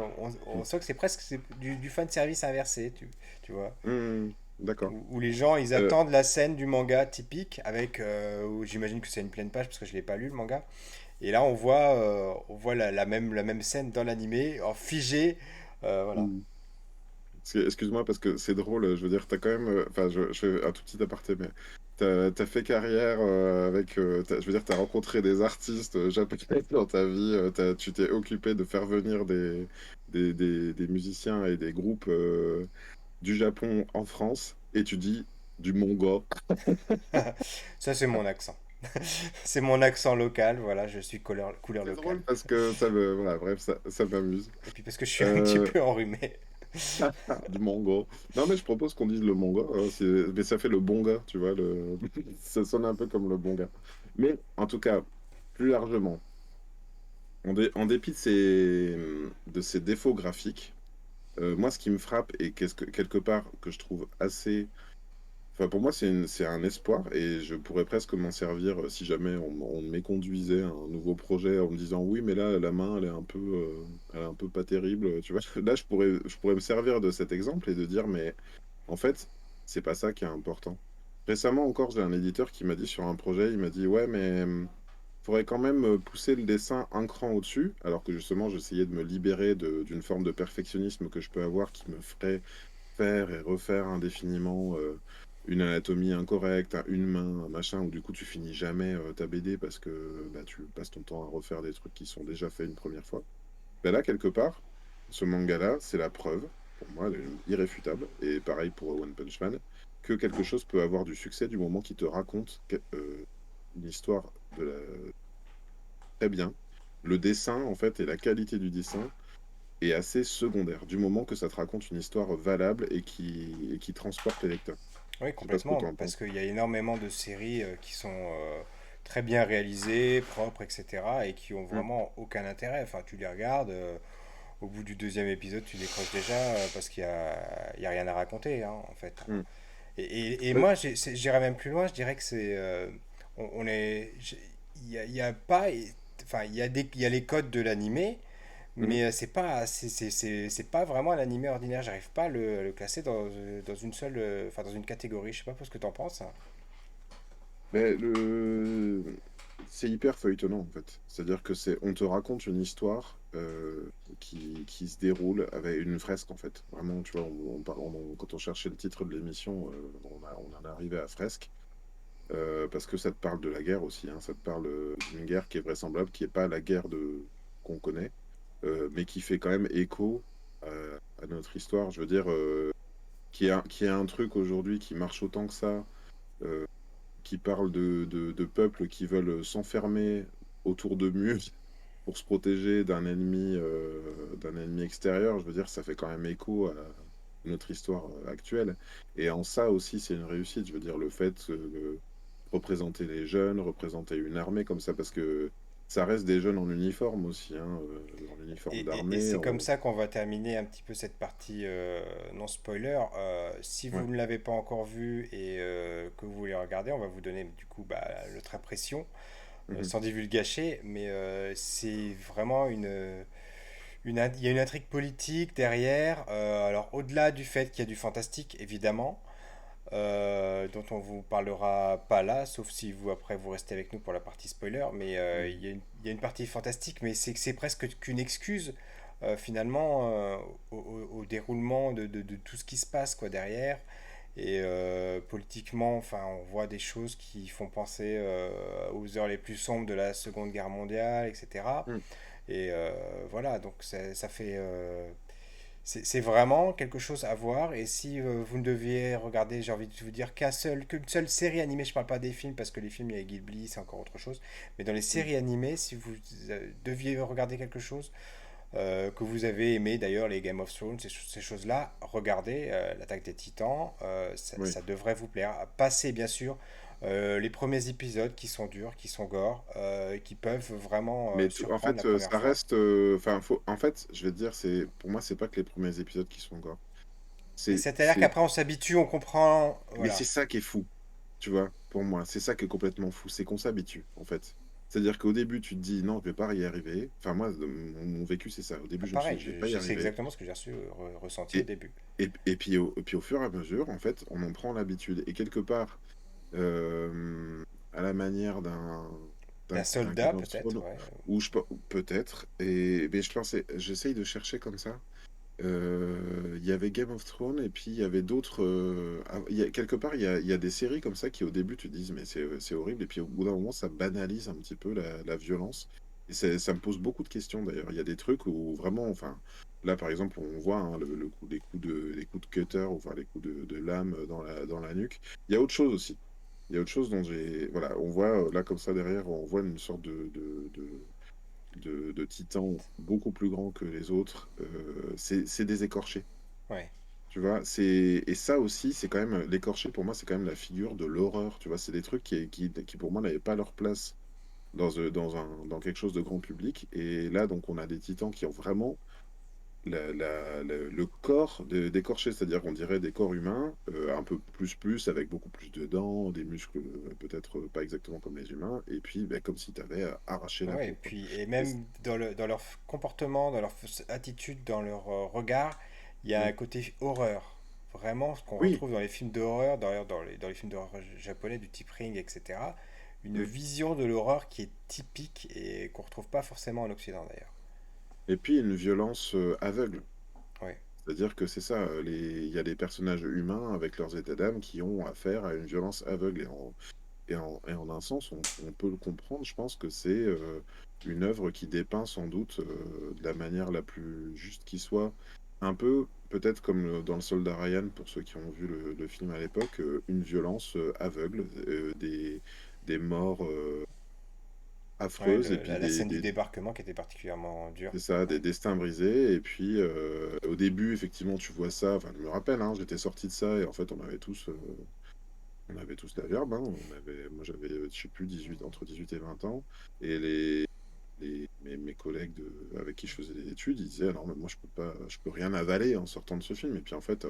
on sent que c'est presque du fan service inversé, tu vois. Hmm. D'accord. Où les gens, ils Euh, attendent la scène du manga typique, avec, où j'imagine que c'est une pleine page, parce que je l'ai pas lu, le manga. Et là, on voit la même scène dans l'animé, en figé, voilà. hmm. Excuse-moi parce que c'est drôle, je veux dire, t'as quand même, enfin, je fais un tout petit aparté, mais t'as fait carrière avec, je veux dire, t'as rencontré des artistes japonais dans ta vie, tu t'es occupé de faire venir des musiciens et des groupes du Japon en France, et tu dis du Mongo. Ça, c'est mon accent. C'est mon accent local, voilà, je suis couleur C'est locale. drôle parce que voilà, bref, ça m'amuse. Et puis parce que je suis un petit Euh, peu enrhumé. du Mongo. Non, mais je propose qu'on dise le Mongo, hein, mais ça fait le bon gars, tu vois, ça sonne un peu comme le bon gars. Mais en tout cas, plus largement, en dépit de ces défauts graphiques, moi, ce qui me frappe et quelque part que je trouve assez. Enfin, pour moi, c'est un espoir et je pourrais presque m'en servir si jamais on m'éconduisait un nouveau projet en me disant oui, mais là, la main, elle est un peu pas terrible. Tu vois, là, je pourrais me servir de cet exemple et de dire, mais en fait, c'est pas ça qui est important. Récemment encore, j'ai un éditeur qui m'a dit sur un projet, il m'a dit ouais, mais faudrait quand même pousser le dessin un cran au-dessus, alors que justement, j'essayais de me libérer d'une forme de perfectionnisme que je peux avoir qui me ferait faire et refaire indéfiniment une anatomie incorrecte, une main, un machin, où du coup tu finis jamais ta BD parce que bah, tu passes ton temps à refaire des trucs qui sont déjà faits une première fois. Ben là, quelque part, ce manga-là, c'est la preuve, pour moi, elle est irréfutable, et pareil pour One Punch Man, que quelque chose peut avoir du succès du moment qu'il te raconte une histoire très bien. Le dessin, en fait, et la qualité du dessin est assez secondaire, du moment que ça te raconte une histoire valable et qui transporte les lecteurs. Oui, Je sais pas ce que tu complètement, en parce penses. qu'il y a énormément de séries qui sont très bien réalisées, propres, etc., et qui ont Mm, vraiment aucun intérêt. Enfin, tu les regardes, au bout du deuxième épisode, tu décroches déjà parce il y a rien à raconter, hein, en fait. mm. Et Ouais, moi, j'irais même plus loin, je dirais que c'est. On est. Il y a pas. Enfin, il y a les codes de l'animé, mhm. mais c'est pas vraiment un animé ordinaire. J'arrive pas à le classer dans une seule. Enfin, dans une catégorie. Je sais pas ce que t'en penses. Mais c'est hyper feuilletonnant en fait. C'est-à-dire que on te raconte une histoire qui se déroule avec une fresque en fait. Vraiment, tu vois, quand on cherchait le titre de l'émission, on en est arrivé à fresque. Parce que ça te parle de la guerre aussi, hein. Ça te parle d'une guerre qui est vraisemblable, qui n'est pas la guerre qu'on connaît, mais qui fait quand même écho à notre histoire. Je veux dire, qui est un truc aujourd'hui qui marche autant que ça, euh, qui parle de peuples qui veulent s'enfermer autour de murs pour se protéger d'un ennemi extérieur. Je veux dire, ça fait quand même écho à notre histoire actuelle. Et en ça aussi, c'est une réussite. Je veux dire, le fait de représenter les jeunes, représenter une armée comme ça, parce que ça reste des jeunes en uniforme aussi, hein, en uniforme Et d'armée. c'est comme ça qu'on va terminer un petit peu cette partie non spoiler. Si vous Ouais. ne l'avez pas encore vu et que vous voulez regarder, on va vous donner du coup bah, notre impression, Mhm. sans divulgacher, mais c'est vraiment il y a une intrigue politique derrière. Alors au-delà du fait qu'il y a du fantastique, évidemment, dont on vous parlera pas là, sauf si vous après vous restez avec nous pour la partie spoiler. Mais Mhm. il y a une partie fantastique, mais c'est presque qu'une excuse finalement au déroulement de tout ce qui se passe quoi derrière. Et politiquement, enfin, on voit des choses qui font penser aux heures les plus sombres de la Seconde Guerre mondiale, etc. Mhm. Et voilà, donc ça fait c'est vraiment quelque chose à voir. Et si vous ne deviez regarder, j'ai envie de vous dire qu'une seule série animée, je parle pas des films parce que les films, il y a Ghibli, c'est encore autre chose. Mais dans les Mhm. séries animées, si vous deviez regarder quelque chose que vous avez aimé, d'ailleurs les Game of Thrones, ces choses-là, regardez l'Attaque des Titans, Oui. ça devrait vous plaire. Passez bien sûr les premiers épisodes qui sont durs, qui sont gore, qui peuvent vraiment Mais en surprendre la fait, première ça fois. reste. Enfin, en fait, je vais te dire, pour moi, c'est pas que les premiers épisodes qui sont gore. Mais C'est, c'est-à-dire c'est, qu'après on s'habitue, on comprend, mais c'est voilà. ça qui est fou, tu vois, pour moi. C'est ça qui est complètement fou, c'est qu'on s'habitue, en fait. C'est-à-dire qu'au début, tu te dis non, je vais pas y arriver. Enfin, moi, mon vécu, c'est ça. Au début, je me suis Pareil, dit, je vais pas y c'est arriver. exactement ce que j'ai reçu, ressenti au Et, début. et puis au fur et à mesure, en fait, on en prend l'habitude. Et quelque part, euh, à la manière D'un d'un soldat, Game of peut-être, Thrones, ouais. ou peut-être, mais je pensais, j'essaye de chercher comme ça. Il y avait Game of Thrones et puis il y avait d'autres. Quelque part, il y a des séries comme ça qui au début tu te dis mais c'est horrible et puis au bout d'un moment ça banalise un petit peu la violence. Et ça me pose beaucoup de questions d'ailleurs. Il y a des trucs où vraiment, enfin, là par exemple on voit hein, les coups de cutter, enfin les coups de lame dans la nuque. Il y a autre chose aussi. Il y a autre chose dont voilà, on voit là comme ça derrière, on voit une sorte de titans beaucoup plus grands que les autres, c'est des écorchés. Ouais. Tu vois, et ça aussi, c'est quand même, l'écorché pour moi, c'est quand même la figure de l'horreur. Tu vois, c'est des trucs qui pour moi n'avaient pas leur place dans quelque chose de grand public. Et là, donc, on a des titans qui ont vraiment le corps d'écorché, c'est-à-dire qu'on dirait des corps humains, un peu plus, avec beaucoup plus de dents, des muscles peut-être pas exactement comme les humains, et puis ben, comme si tu avais arraché la Ouais, et peau, quoi. puis, et Et même dans leur comportement, dans leur attitude, dans leur regard, il y a un mm. côté horreur. Vraiment, ce qu'on Oui. retrouve dans les films d'horreur, d'ailleurs dans les films d'horreur japonais du type Ring, etc. Une Mm. vision de l'horreur qui est typique et qu'on retrouve pas forcément en Occident d'ailleurs. Et puis une violence aveugle. Ouais. C'est-à-dire que c'est ça, il y a des personnages humains avec leurs états d'âme qui ont affaire à une violence aveugle. Et en un sens, on peut le comprendre. Je pense que c'est une œuvre qui dépeint sans doute de la manière la plus juste qui soit. Un peu, peut-être comme dans Le Soldat Ryan, pour ceux qui ont vu le film à l'époque, une violence aveugle, des morts Ouais, affreuses et puis la scène du débarquement qui était particulièrement dure. c'est ça, des Ouais. destins brisés. Et puis, au début, effectivement, tu vois ça. Enfin, je me rappelle, hein, j'étais sorti de ça et en fait, on avait tous la verbe. Hein. Moi, j'avais, je sais plus, 18, entre 18 et 20 ans. Et mes collègues avec qui je faisais des études, ils disaient, non, mais moi, je peux rien avaler en sortant de ce film. Et puis, en fait,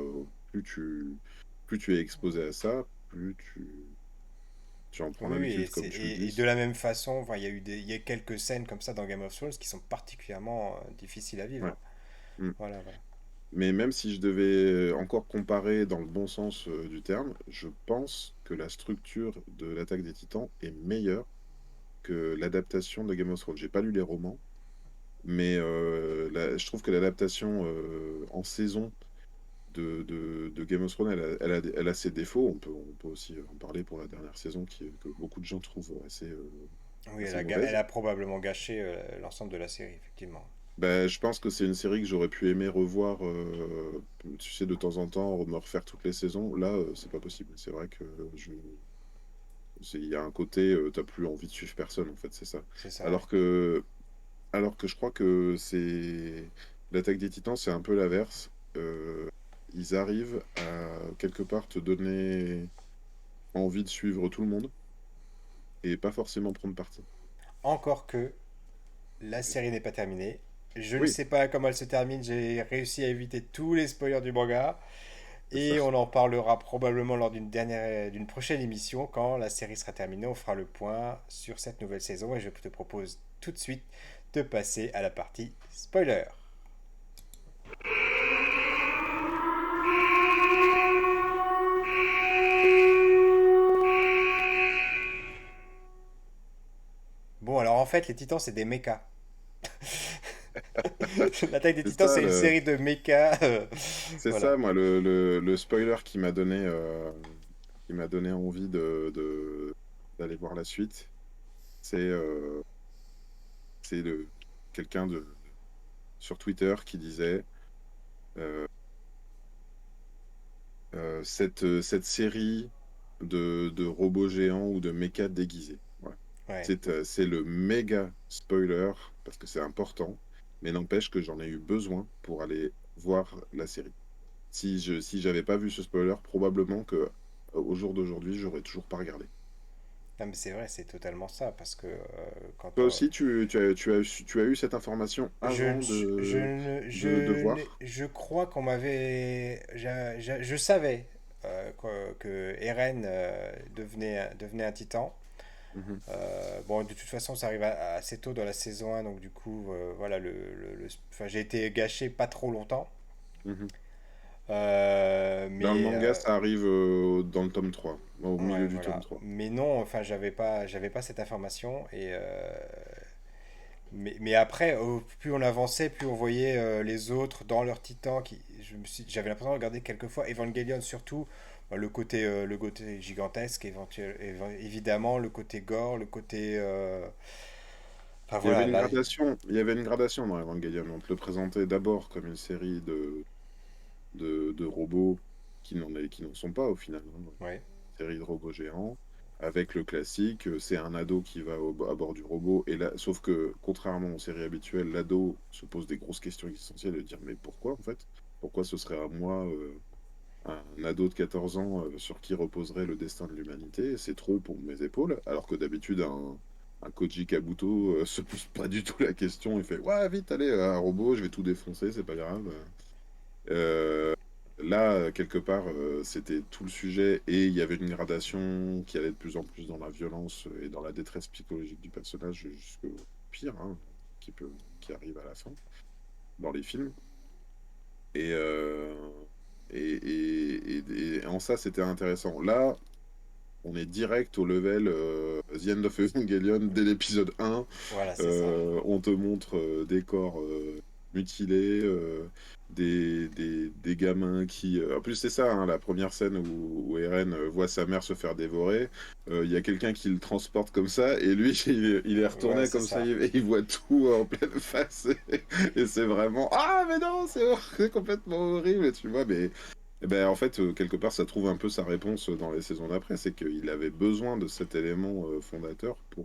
plus tu es exposé à ça, plus tu en prends Oui, oui, l'habitude, comme tu le et de dis. la même façon, enfin, il y a quelques scènes comme ça dans Game of Thrones qui sont particulièrement difficiles à Ouais. vivre. Mm. Voilà, voilà. Mais même si je devais encore comparer dans le bon sens du terme, je pense que la structure de l'Attaque des Titans est meilleure que l'adaptation de Game of Thrones. J'ai pas lu les romans, mais je trouve que l'adaptation en saison de Game of Thrones, elle a ses défauts. On peut aussi en parler pour la dernière saison que beaucoup de gens trouvent assez, Oui, assez elle mauvaise. a probablement gâché l'ensemble de la série, effectivement. Ben, je pense que c'est une série que j'aurais pu aimer revoir, tu sais, de temps en temps, me refaire toutes les saisons. Là, c'est pas possible. C'est vrai que il y a un côté, t'as plus envie de suivre personne, en fait, c'est ça. C'est ça, ouais. Alors que, alors que je crois que l'Attaque des Titans, c'est un peu l'inverse. Ils arrivent à quelque part te donner envie de suivre tout le monde et pas forcément prendre parti. Encore que la série n'est pas terminée. Je ne Oui, sais pas comment elle se termine. J'ai réussi à éviter tous les spoilers du manga. c'est ça. Et on en parlera probablement lors d'une prochaine émission. Quand la série sera terminée, on fera le point sur cette nouvelle saison. Et je te propose tout de suite de passer à la partie spoiler. Bon, alors en fait, les Titans, c'est des mechas. L'attaque des C'est Titans, ça, c'est une série de mechas. c'est Voilà. ça, moi, le spoiler qui m'a donné envie d'aller voir la suite, c'est c'est quelqu'un sur Twitter qui disait euh, cette série de robots géants ou de mechas déguisés. Voilà. Ouais. C'est le méga spoiler parce que c'est important, mais n'empêche que j'en ai eu besoin pour aller voir la série. Si j'avais pas vu ce spoiler, probablement que au jour d'aujourd'hui, j'aurais toujours pas regardé. Non, mais c'est vrai, c'est totalement ça. Parce que quand Toi on, aussi, tu as eu cette information avant de voir? je crois qu'on m'avait. Je savais que Eren devenait un titan. Mhm. Bon, de toute façon, ça arrive assez tôt dans la saison 1, donc du coup, voilà, enfin, j'ai été gâché pas trop longtemps. Mhm. Dans le Mais manga, ça arrive dans le tome 3, au milieu ouais, du tome voilà. 3. Mais non, enfin, j'avais pas cette information. Mais après, plus on avançait, plus on voyait les autres dans leur titan. J'avais l'impression de regarder quelquefois Evangelion surtout. Le côté gigantesque, évidemment, le côté gore, le côté. Enfin Il y avait voilà, une là. gradation, il y avait une gradation dans Evangelion. On te le présentait d'abord comme une série de robots qui n'en sont pas au final, hein. Ouais. Série de robots géants, avec le classique, c'est un ado qui va à bord du robot, et là, sauf que, contrairement aux séries habituelles, l'ado se pose des grosses questions existentielles de dire mais pourquoi en fait? Pourquoi ce serait à moi, un ado de 14 ans, sur qui reposerait le destin de l'humanité? C'est trop pour mes épaules, alors que d'habitude, un Koji Kabuto se pose pas du tout la question, il fait ouais, vite, allez, un robot, je vais tout défoncer, c'est pas grave. Euh, Là, quelque part, c'était tout le sujet et il y avait une gradation qui allait de plus en plus dans la violence et dans la détresse psychologique du personnage jusqu'au pire, hein, qui arrive à la fin dans les films. Et, euh, et en ça, c'était intéressant. Là, on est direct au level The End of Evangelion dès l'épisode 1. Voilà, c'est ça. On te montre des corps mutilés, des gamins qui... En plus, c'est ça, hein, la première scène où Eren voit sa mère se faire dévorer. Il y a quelqu'un qui le transporte comme ça, et lui, il est Ouais, retourné c'est comme ça, ça. il voit tout en pleine face. Et c'est vraiment... Ah, mais non, c'est complètement horrible, tu vois, mais... Eh ben, en fait, quelque part, ça trouve un peu sa réponse dans les saisons d'après, c'est qu'il avait besoin de cet élément fondateur Oui,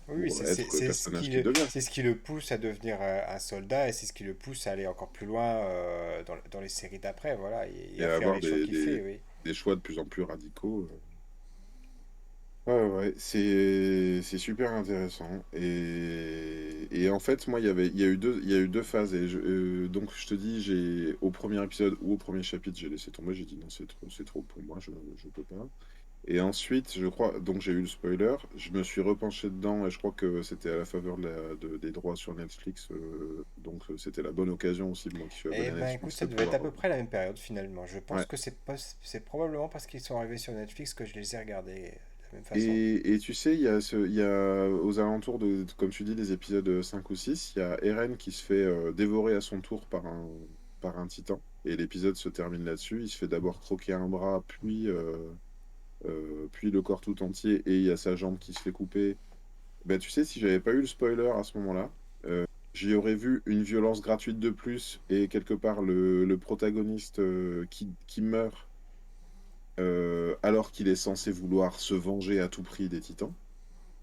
oui, pour être le personnage qu'il devient. c'est ce qui le pousse à devenir un soldat et c'est ce qui le pousse à aller encore plus loin dans les séries d'après, voilà, et Et à faire avoir les choix qu'il fait, oui. des choix de plus en plus radicaux. Ouais, ouais, c'est super intéressant. Et en fait, moi, il y a eu deux phases. Donc, je te dis, au premier épisode ou au premier chapitre, j'ai laissé tomber. J'ai dit non, c'est trop pour moi, je peux pas. Et ensuite, je crois, donc j'ai eu le spoiler, je me suis repenché dedans et je crois que c'était à la faveur des droits sur Netflix. Donc, c'était la bonne occasion aussi, moi qui suis Eh abonné à ben écoute, Netflix, ça de devait être pouvoir. à peu près la même période finalement. Je pense Ouais. que c'est probablement parce qu'ils sont arrivés sur Netflix que je les ai regardés de la même façon. Et tu sais, il y a aux alentours comme tu dis, des épisodes 5 ou 6 il y a Eren qui se fait dévorer à son tour par un titan. Et l'épisode se termine là-dessus. Il se fait d'abord croquer un bras, puis le corps tout entier, et il y a sa jambe qui se fait couper. Ben, tu sais, si j'avais pas eu le spoiler à ce moment-là, j'y aurais vu une violence gratuite de plus et quelque part le protagoniste qui meurt alors qu'il est censé vouloir se venger à tout prix des titans.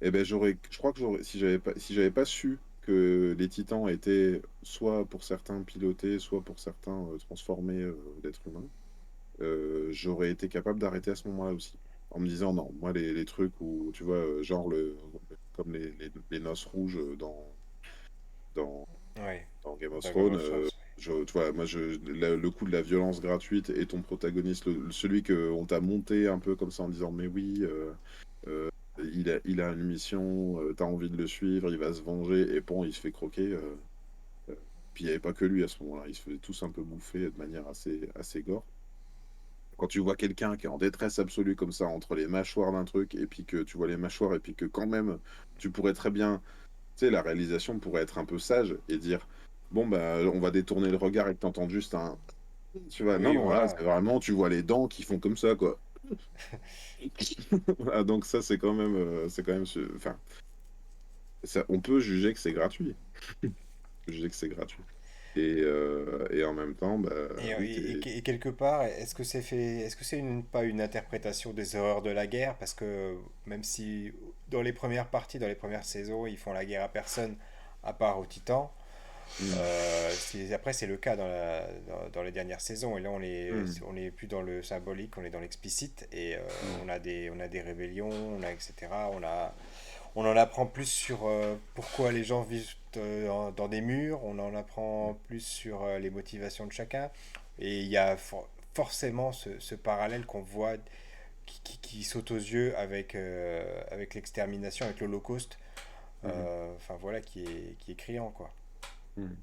Eh ben je crois que si j'avais pas su que les titans étaient soit pour certains pilotés, soit pour certains transformés d'êtres humains, j'aurais été capable d'arrêter à ce moment-là aussi. En me disant non, moi les trucs où tu vois, genre comme les noces rouges dans, Ouais, dans Game of dans Game Thrones, of Thrones. tu vois, moi le coup de la violence gratuite et ton protagoniste, celui que on t'a monté un peu comme ça en disant mais oui. Euh, il a une mission, t'as envie de le suivre, il va se venger, et bon, il se fait croquer. Euh, Puis il n'y avait pas que lui à ce moment-là, ils se faisaient tous un peu bouffer de manière assez gore. Quand tu vois quelqu'un qui est en détresse absolue comme ça, entre les mâchoires d'un truc, et puis que tu vois les mâchoires, et puis que quand même, tu pourrais très bien, tu sais, la réalisation pourrait être un peu sage et dire, bon, bah, on va détourner le regard et que t'entends juste un... Tu vois, non, Oui, non, là, voilà. c'est vraiment, tu vois les dents qui font comme ça, quoi. Voilà, donc ça, c'est quand même, enfin, on peut juger que c'est gratuit. Juger que c'est gratuit. Et en même temps, bah Et, oui, et quelque part, est-ce que c'est pas une interprétation des horreurs de la guerre? Parce que même si dans les premières parties, dans les premières saisons, ils font la guerre à personne à part aux titans, hmm, après c'est le cas dans les dernières saisons. Et là, hmm, on est plus dans le symbolique, on est dans l'explicite. Et hmm, on a des rébellions, etc. On en apprend plus sur pourquoi les gens vivent dans des murs, on en apprend plus sur les motivations de chacun. Et il y a forcément ce parallèle qu'on voit qui saute aux yeux avec l'extermination, avec l'Holocauste. Mhm. Enfin voilà, qui est criant, quoi. Mhm.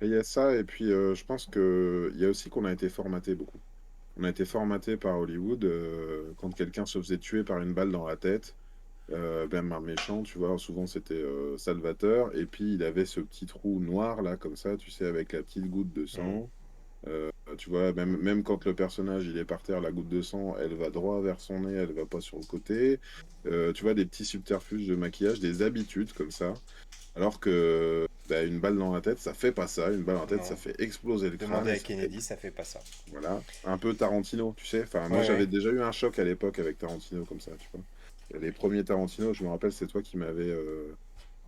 Et il y a ça, et puis je pense il y a aussi qu'on a été formaté beaucoup. On a été formaté par Hollywood quand quelqu'un se faisait tuer par une balle dans la tête, même un méchant, tu vois, souvent c'était Salvatore, et puis il avait ce petit trou noir là, comme ça, tu sais, avec la petite goutte de Mm. sang. Tu vois, même quand le personnage il est par terre, la goutte de sang, elle va droit vers son nez, elle va pas sur le côté. Tu vois, des petits subterfuges de maquillage, des habitudes comme ça. Alors que bah, une balle dans la tête, ça fait pas ça. Une balle dans la tête, ça Non. fait exploser le crâne Demandez et à ça fait, Kennedy, ça fait pas ça. voilà, un peu Tarantino, tu sais. Enfin, Ouais, moi, j'avais ouais. déjà eu un choc à l'époque avec Tarantino comme ça, tu vois. Les premiers Tarantino, je me rappelle, c'est toi qui m'avais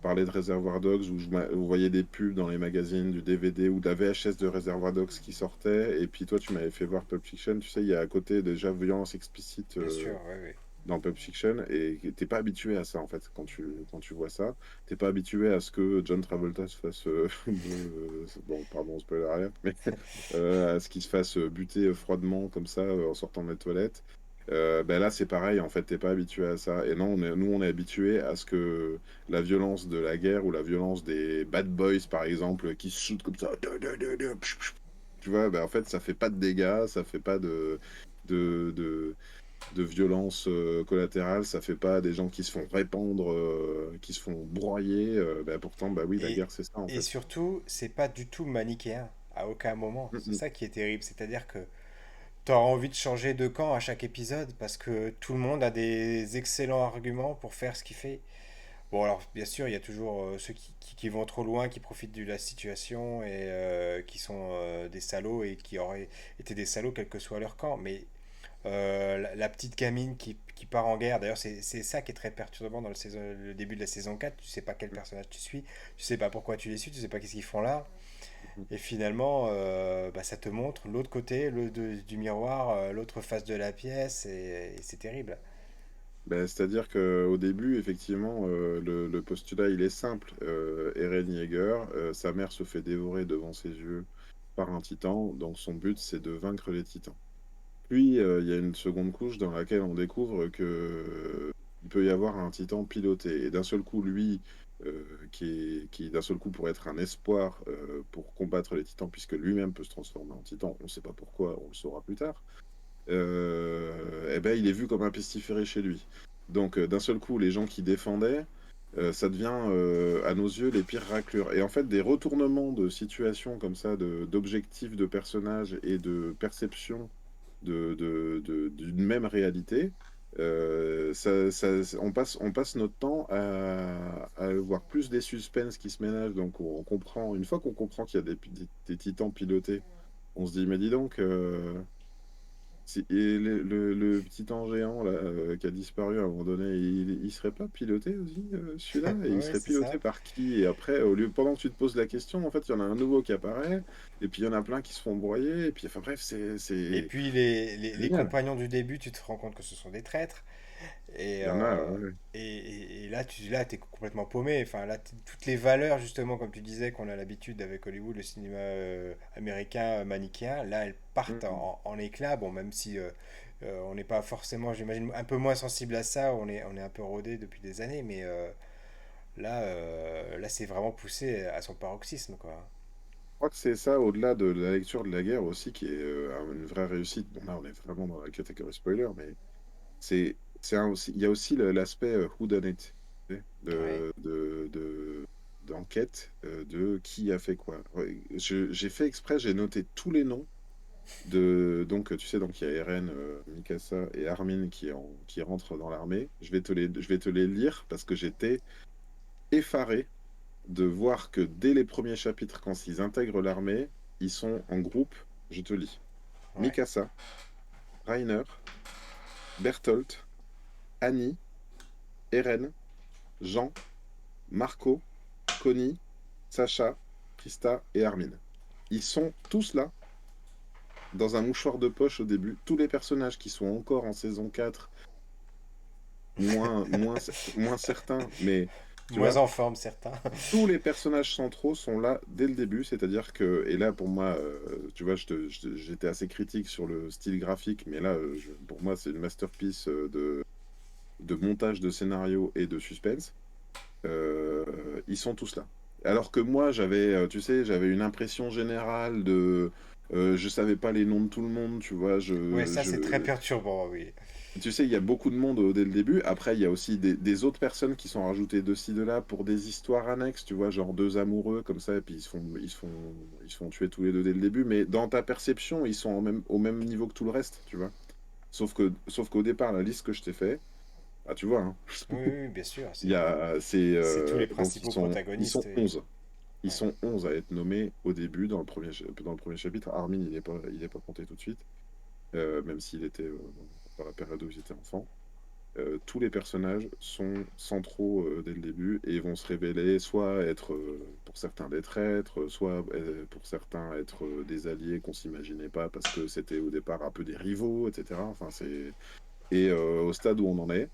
parlé de Reservoir Dogs, où vous voyez des pubs dans les magazines, du DVD ou de la VHS de Reservoir Dogs qui sortait. Et puis toi, tu m'avais fait voir Pulp Fiction. Tu sais, il y a à côté déjà violence explicite Bien sûr, ouais, ouais. dans Pulp Fiction. Et t'es pas habitué à ça, en fait, quand tu vois ça. T'es pas habitué à ce que John Travolta se fasse... bon, pardon, spoiler alert, mais à ce qu'il se fasse buter froidement comme ça en sortant des toilettes. Ben là, c'est pareil, en fait, t'es pas habitué à ça. Et non, nous, on est habitué à ce que la violence de la guerre ou la violence des bad boys, par exemple, qui se shootent comme ça, tu vois, ben, en fait, ça fait pas de dégâts, ça fait pas de, de, de violence collatérale, ça fait pas des gens qui se font répandre, qui se font broyer. Ben, pourtant, bah oui, la Et, guerre, c'est ça, en et fait. surtout, c'est pas du tout manichéen, à aucun moment. Mm, C'est mm. ça qui est terrible. C'est-à-dire que t'auras envie de changer de camp à chaque épisode parce que tout le monde a des excellents arguments pour faire ce qu'il fait. Bon, alors, bien sûr, il y a toujours ceux qui vont trop loin, qui profitent de la situation et qui sont des salauds et qui auraient été des salauds quel que soit leur camp. Mais la petite gamine qui part en guerre, d'ailleurs, c'est ça qui est très perturbant dans le début de la saison 4. Tu sais pas quel personnage tu suis, tu sais pas pourquoi tu les suis, tu sais pas qu'est-ce qu'ils font là. Mm. Et finalement, bah, ça te montre l'autre côté du miroir, l'autre face de la pièce, et c'est terrible. Ben, c'est-à-dire qu'au début, effectivement, le postulat, il est simple. Eren Yeager, sa mère se fait dévorer devant ses yeux par un titan, donc son but, c'est de vaincre les titans. Puis, il y a une seconde couche dans laquelle on découvre que il peut y avoir un titan piloté. Et d'un seul coup, lui, qui d'un seul coup pourrait être un espoir pour combattre les titans, puisque lui-même peut se transformer en titan, on ne sait pas pourquoi, on le saura plus tard. Eh ben, il est vu comme un pestiféré chez lui. Donc, d'un seul coup, les gens qui défendaient, ça devient à nos yeux les pires raclures. Et en fait, des retournements de situation comme ça, d'objectifs de personnages et de perception d'une même réalité, on passe notre temps à voir plus des suspens qui se ménagent. Donc, on comprend, une fois qu'on comprend qu'il y a des titans pilotés, on se dit, mais dis donc. Et le petit ange géant là, qui a disparu à un moment donné, il serait pas piloté aussi, celui-là? Et il Ouais, serait c'est ça. piloté par qui? Et après, pendant que tu te poses la question, en fait, il y en a un nouveau qui apparaît, et puis il y en a plein qui se font broyer, et puis enfin bref, Et c'est puis les génial. compagnons du début, tu te rends compte que ce sont des traîtres. Et, Il y en a, euh, ouais, ouais. et là, t'es complètement paumé. Enfin, là, toutes les valeurs, justement, comme tu disais, qu'on a l'habitude avec Hollywood, le cinéma américain manichéen, là, elles partent Mm, en éclats. Bon, même si on n'est pas forcément, j'imagine, un peu moins sensible à ça, on est un peu rodé depuis des années, mais là, c'est vraiment poussé à son paroxysme, quoi. Je crois que c'est ça, au-delà de la lecture de la guerre aussi, qui est une vraie réussite. Bon, là, on est vraiment dans la catégorie spoiler, mais il y a aussi l'aspect who done it, tu sais, Ouais. d'enquête de qui a fait quoi. Ouais, j'ai fait exprès, j'ai noté tous les noms donc tu sais, donc il y a Eren, Mikasa et Armin qui rentrent dans l'armée. Je vais te les lire parce que j'étais effaré de voir que dès les premiers chapitres, quand ils intègrent l'armée, ils sont en groupe. Je te lis. Ouais. Mikasa, Reiner, Bertolt, Annie, Eren, Jean, Marco, Connie, Sacha, Krista et Armin. Ils sont tous là, dans un mouchoir de poche au début. Tous les personnages qui sont encore en saison 4, moins certains, mais Tu Moins vois? en forme, certains. Tous les personnages centraux sont là dès le début, c'est-à-dire que, et là pour moi, tu vois, j'étais assez critique sur le style graphique, mais là, pour moi, c'est une masterpiece de montage de scénario et de suspense. Ils sont tous là. Alors que moi, tu sais, j'avais une impression générale je savais pas les noms de tout le monde, tu vois, Ouais, ça c'est très perturbant, oui. tu sais, il y a beaucoup de monde dès le début. Après, il y a aussi des autres personnes qui sont rajoutées de ci, de là pour des histoires annexes, tu vois, genre deux amoureux comme ça, et puis ils se font tuer tous les deux dès le début. Mais dans ta perception, ils sont au même niveau que tout le reste, tu vois. Sauf qu'au départ, la liste que je t'ai fait, ah, tu vois, hein, Oui, oui, oui, bien sûr. il y a, C'est tous les donc principaux ils protagonistes. sont 11. Ils Ouais. sont 11 à être nommés au début, dans le premier chapitre. Armin, il est pas compté tout de suite, même s'il était dans la période où j'étais enfant. Tous les personnages sont centraux dès le début et vont se révéler soit être, pour certains, des traîtres, soit pour certains être des alliés qu'on s'imaginait pas parce que c'était au départ un peu des rivaux, etc. Enfin, au stade où on en est,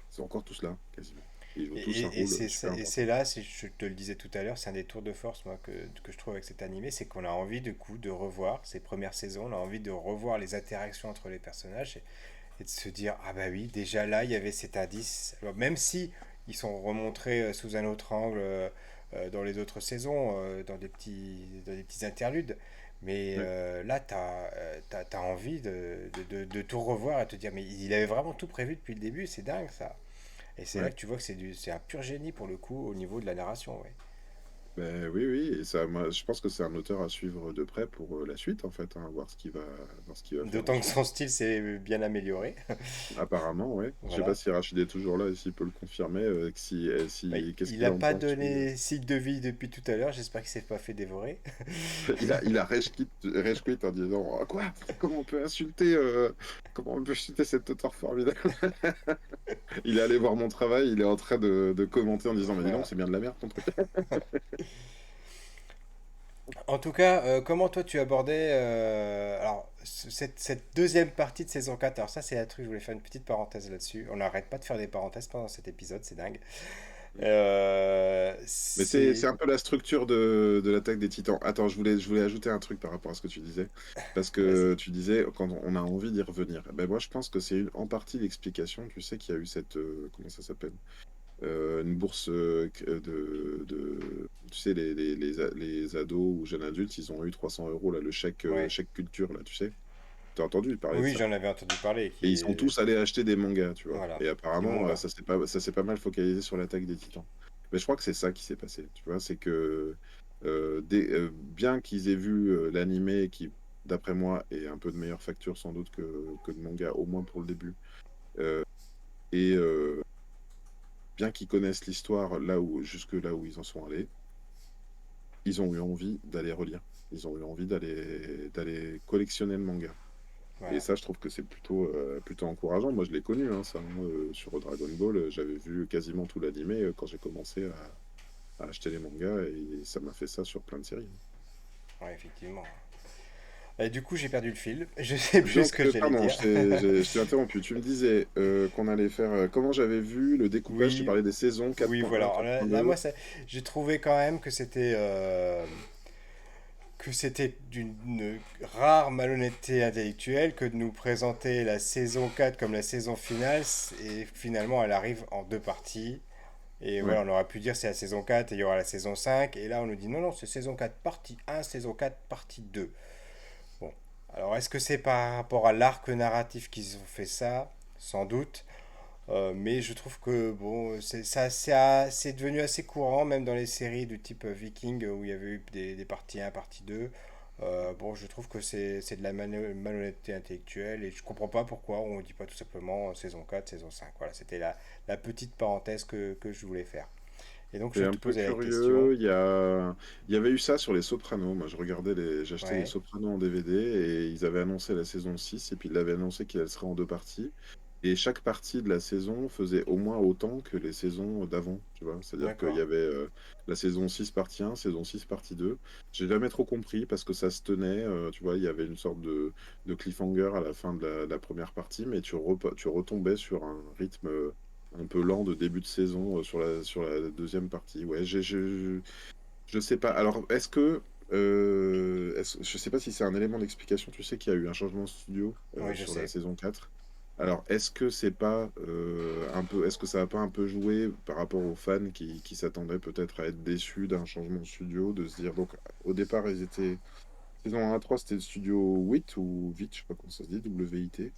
c'est encore tous là, quasiment. Et ils jouent tous un rôle super Et important. c'est là, je te le disais tout à l'heure, c'est un des tours de force moi, que je trouve avec cet animé, c'est qu'on a envie de coup de revoir ces premières saisons, on a envie de revoir les interactions entre les personnages et de se dire, ah bah oui, déjà là, il y avait cet indice. Alors, même si ils sont remontrés sous un autre angle dans les autres saisons, dans des petits interludes, mais Ouais. là, t'as envie de tout revoir et te dire, mais il avait vraiment tout prévu depuis le début, c'est dingue ça. Et c'est là Ouais. que tu vois que c'est un pur génie pour le coup au niveau de la narration, ouais. Ben oui, oui, et ça, moi, je pense que c'est un auteur à suivre de près pour la suite, en fait, hein, voir ce qu'il va faire D'autant que ensuite. son style s'est bien amélioré. Apparemment, ouais. Je sais pas Voilà. si Rachid est toujours là et s'il peut le confirmer. Bah, Qu'est-ce il qu'il n'a en pas pense donné signe de vie depuis tout à l'heure, j'espère qu'il s'est pas fait dévorer. il a rage quit en disant: ah, quoi? Comment on peut insulter cet auteur formidable? Il est allé voir mon travail, il est en train de commenter en disant: mais dis donc, Voilà. c'est bien de la merde ton truc. En tout cas, comment toi tu abordais alors cette deuxième partie de saison 4. Alors ça c'est un truc, je voulais faire une petite parenthèse là-dessus. On n'arrête pas de faire des parenthèses pendant cet épisode, c'est dingue. Mais C'est c'est un peu la structure de l'attaque des Titans. Attends, je voulais ajouter un truc par rapport à ce que tu disais. Parce que Vas-y. tu disais, quand on a envie d'y revenir. Ben moi, je pense que c'est en partie l'explication. Tu sais qu'il y a eu comment ça s'appelle? Une bourse tu sais, les ados ou jeunes adultes, ils ont eu 300 euros, là, le Ouais. chèque culture, là, tu sais. T'as entendu parler de Oui, ça? j'en avais entendu parler. Et Qui ils sont est... tous allés acheter des mangas, tu vois. Voilà. Et Des apparemment, mangas. ça s'est pas mal focalisé sur l'attaque des Titans. Mais je crois que c'est ça qui s'est passé, tu vois. C'est que bien qu'ils aient vu l'animé, qui, d'après moi, est un peu de meilleure facture sans doute que le manga, au moins pour le début, euh, et bien qu'ils connaissent l'histoire jusque là où ils en sont allés, ils ont eu envie d'aller relire. Ils ont eu envie d'aller collectionner le manga. Et Voilà. ça, je trouve que c'est plutôt encourageant. Moi, je l'ai connu, hein, ça, hein, sur Dragon Ball. J'avais vu quasiment tout l'animé quand j'ai commencé à acheter les mangas et ça m'a fait ça sur plein de séries. Ouais, effectivement. Et du coup, j'ai perdu le fil. Je sais plus ce Donc, que j'allais pardon, dire. je t'ai interrompu. Tu me disais qu'on allait faire. Comment j'avais vu le découpage, tu Oui, parlais des saisons oui, voilà. 4.1, Alors là, 4.2. moi, j'ai trouvé quand même que c'était d'une rare malhonnêteté intellectuelle que de nous présenter la saison 4 comme la saison finale et finalement elle arrive en deux parties. Et Ouais. voilà, on aurait pu dire c'est la saison 4 et il y aura la saison 5 et là on nous dit non, non, c'est saison 4 partie 1, saison 4 partie 2. Bon, alors est-ce que c'est par rapport à l'arc narratif qu'ils ont fait ça? Sans doute. Mais je trouve que bon, c'est devenu assez courant, même dans les séries du type Viking où il y avait eu des parties 1, partie 2. Bon, je trouve que c'est de la malhonnêteté intellectuelle et je comprends pas pourquoi on ne dit pas tout simplement saison 4 saison 5. Voilà, c'était la petite parenthèse que je voulais faire. Et donc je C'est un te peu posais la question. curieux. Il y avait eu ça sur les Sopranos. Moi, j'achetais les Ouais, Sopranos en DVD et ils avaient annoncé la saison 6 et puis ils avaient annoncé qu'elle serait en deux parties. Et chaque partie de la saison faisait au moins autant que les saisons d'avant, tu vois. C'est-à-dire qu'il y d'accord. avait la saison 6 partie 1, saison 6 partie 2. J'ai jamais trop compris parce que ça se tenait, tu vois, il y avait une sorte de cliffhanger à la fin de la première partie, mais tu retombais sur un rythme un peu lent de début de saison sur la deuxième partie. Ouais, je sais pas. Alors, je sais pas si c'est un élément d'explication. Tu sais qu'il y a eu un changement de studio Oui, je sur la sais. saison 4. Alors, est-ce que c'est pas un peu, est-ce que ça a pas un peu joué par rapport aux fans qui s'attendaient peut-être à être déçus d'un changement de studio, de se dire, donc au départ, ils étaient saison 1 à 3, c'était le studio WIT ou VIT, je sais pas comment ça se dit, W-I-T,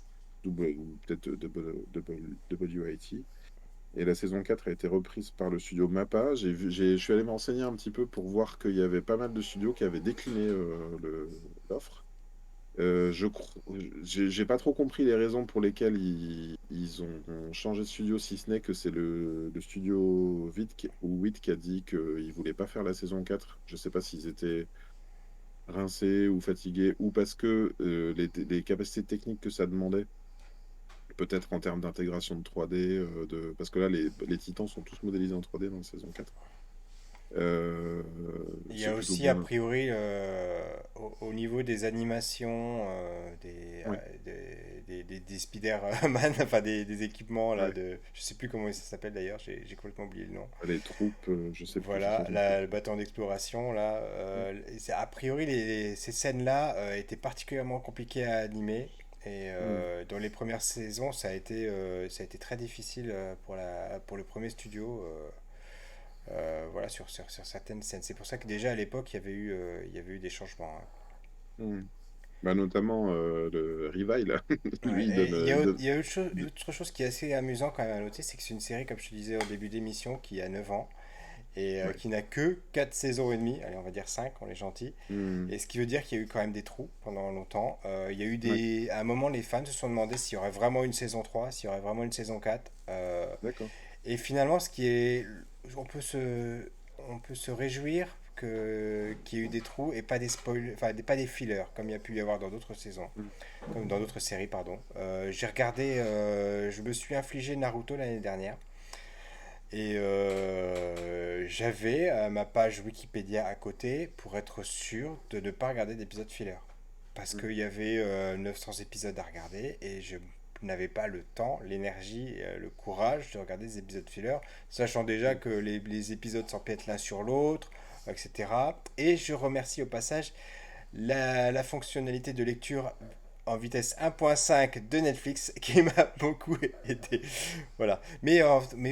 ou peut-être W-I-T. Et la saison 4 a été reprise par le studio MAPPA. Je suis allé m'enseigner un petit peu pour voir qu'il y avait pas mal de studios qui avaient décliné l'offre. J'ai pas trop compris les raisons pour lesquelles ils ont changé de studio, si ce n'est que c'est le studio ou WIT qui a dit qu'ils voulaient pas faire la saison 4. Je sais pas s'ils étaient rincés ou fatigués ou parce que les capacités techniques que ça demandait, peut-être en termes d'intégration de 3D, parce que là, les titans sont tous modélisés en 3D dans la saison 4. Euh, Il y c'est a plutôt aussi, a bien. priori, au niveau des animations, Ouais, des Spider-Man, enfin des équipements, là, ouais. je sais plus comment ça s'appelle d'ailleurs, j'ai complètement oublié le nom. Les troupes, je sais plus, ce Voilà, sont une troupe. le bâton d'exploration, là, a priori, ces scènes-là étaient particulièrement compliquées à animer. Et Mm. dans les premières saisons, ça a été très difficile pour le premier studio. Voilà, sur certaines scènes. C'est pour ça que déjà à l'époque, il y avait eu des changements. Hein. Mm. Bah, notamment le Rivail, là. Ouais, Lui, et il donne. il y a autre chose qui est assez amusant quand même à noter, c'est que c'est une série, comme je te disais au début d'émission, qui a 9 ans et Ouais. qui n'a que 4 saisons et demie, allez on va dire 5, on est gentil. Mm. Et ce qui veut dire qu'il y a eu quand même des trous pendant longtemps. Il y a eu Ouais, à un moment, les fans se sont demandé s'il y aurait vraiment une saison 3, s'il y aurait vraiment une saison 4. d'accord. Et finalement, on peut on peut se réjouir qu'il y ait eu des trous et pas des spoilers, enfin pas des fillers comme il y a pu y avoir dans d'autres saisons, Mm. comme dans d'autres séries, pardon. Je me suis infligé Naruto l'année dernière et j'avais ma page Wikipédia à côté pour être sûr de ne pas regarder d'épisodes filler. Parce Mm. qu'il y avait 900 épisodes à regarder et je n'avais pas le temps, l'énergie, le courage de regarder des épisodes filler, sachant déjà Mm. que les épisodes s'empiètent l'un sur l'autre, etc. Et je remercie au passage la fonctionnalité de lecture en vitesse 1.5 de Netflix qui m'a beaucoup aidé. Voilà. Mais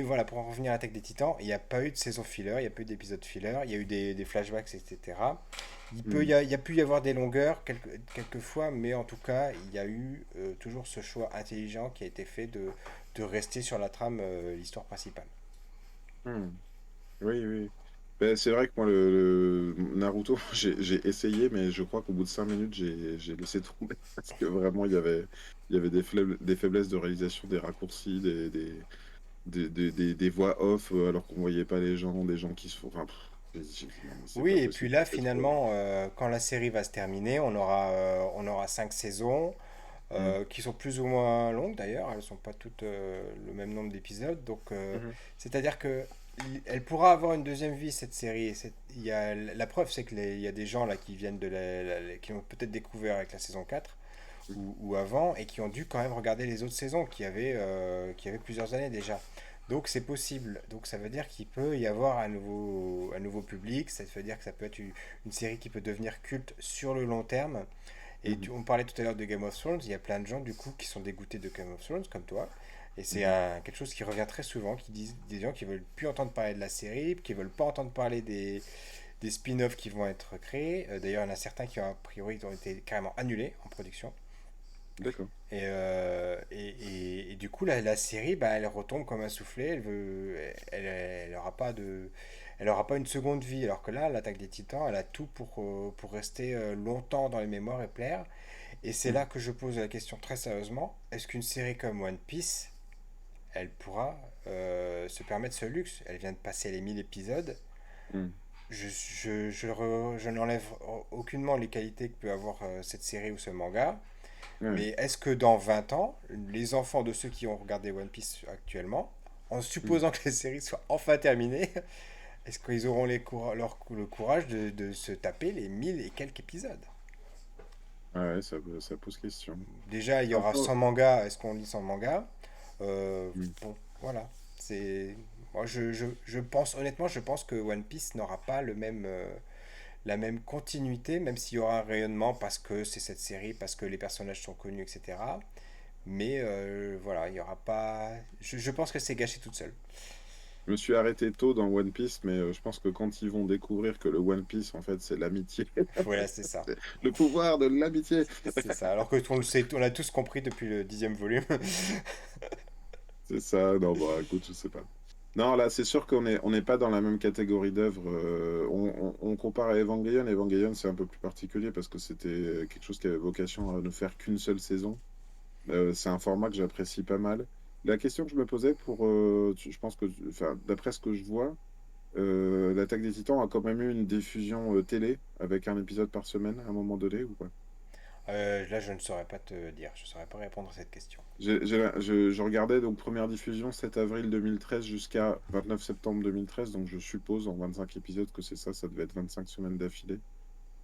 voilà, pour en revenir à Attaque des Titans, il n'y a pas eu de saison filler, il n'y a pas eu d'épisode filler, il y a eu des flashbacks, etc. Mm. Il y a pu y avoir des longueurs quelques fois, mais en tout cas, il y a eu toujours ce choix intelligent qui a été fait de rester sur la trame, l'histoire principale. Mm. Oui, oui. Ben, c'est vrai que moi, le Naruto, j'ai essayé, mais je crois qu'au bout de 5 minutes, j'ai laissé tomber. Parce que vraiment, il y avait des faiblesses de réalisation, des raccourcis, des voix off, alors qu'on voyait pas les gens, des gens qui se font. Enfin, j'ai dit, non, mais c'est Oui, pas et puis possible, là, c'est trop. finalement, quand la série va se terminer, on aura 5 saisons. Mm. Qui sont plus ou moins longues d'ailleurs, elles ne sont pas toutes le même nombre d'épisodes, donc Mhm. c'est-à-dire que elle pourra avoir une deuxième vie cette série. Il y a, la preuve c'est qu'il y a des gens là qui viennent qui ont peut-être découvert avec la saison 4 ou avant et qui ont dû quand même regarder les autres saisons qui avaient plusieurs années déjà. Donc c'est possible. Donc ça veut dire qu'il peut y avoir un nouveau public. Ça veut dire que ça peut être une série qui peut devenir culte sur le long terme. Et Mhm. on parlait tout à l'heure de Game of Thrones, il y a plein de gens du coup qui sont dégoûtés de Game of Thrones comme toi. Et c'est Mhm. quelque chose qui revient très souvent, qui disent des gens qui veulent plus entendre parler de la série, qui veulent pas entendre parler des spin-offs qui vont être créés. D'ailleurs, il y en a certains qui ont, a priori ont été carrément annulés en production. D'accord. Et du coup, la série, bah, elle retombe comme un soufflet. Elle aura pas elle aura pas une seconde vie. Alors que là, l'attaque des Titans, elle a tout pour rester longtemps dans les mémoires et plaire. Et c'est Mm. là que je pose la question très sérieusement. Est-ce qu'une série comme One Piece, elle pourra se permettre ce luxe? Elle vient de passer les 1000 épisodes. Mm. Je n'enlève aucunement les qualités que peut avoir cette série ou ce manga. Ouais. Mais est-ce que dans 20 ans, les enfants de ceux qui ont regardé One Piece actuellement, en Mm. supposant que les séries soient enfin terminées, est-ce qu'ils auront le courage de se taper les 1000 et quelques épisodes? Ah ouais, ça pose question. Déjà, il y aura Après, 100 mangas. Est-ce qu'on lit 100 mangas? mm. Bon, voilà. C'est, moi, je pense, honnêtement, je pense que One Piece n'aura pas le même, la même continuité, même s'il y aura un rayonnement parce que c'est cette série, parce que les personnages sont connus, etc. Mais voilà, il y aura pas. Je pense que c'est gâché toute seule. Je me suis arrêté tôt dans One Piece, mais je pense que quand ils vont découvrir que le One Piece, en fait, c'est l'amitié, Voilà, c'est ça. le pouvoir de l'amitié. C'est ça. Alors que on le sait, on l'a tous compris depuis le 10e volume. C'est ça, non, bah écoute, je sais pas. Non, là, c'est sûr on n'est pas dans la même catégorie d'œuvres. On compare à Evangelion. Evangelion, c'est un peu plus particulier parce que c'était quelque chose qui avait vocation à ne faire qu'une seule saison. C'est un format que j'apprécie pas mal. La question que je me posais je pense que, enfin, d'après ce que je vois, l'Attaque des Titans a quand même eu une diffusion télé avec un épisode par semaine à un moment donné ou pas? Là, je ne saurais pas te dire. Je ne saurais pas répondre à cette question. Je regardais donc première diffusion 7 avril 2013 jusqu'à 29 septembre 2013, donc je suppose en 25 épisodes que c'est ça, ça devait être 25 semaines d'affilée.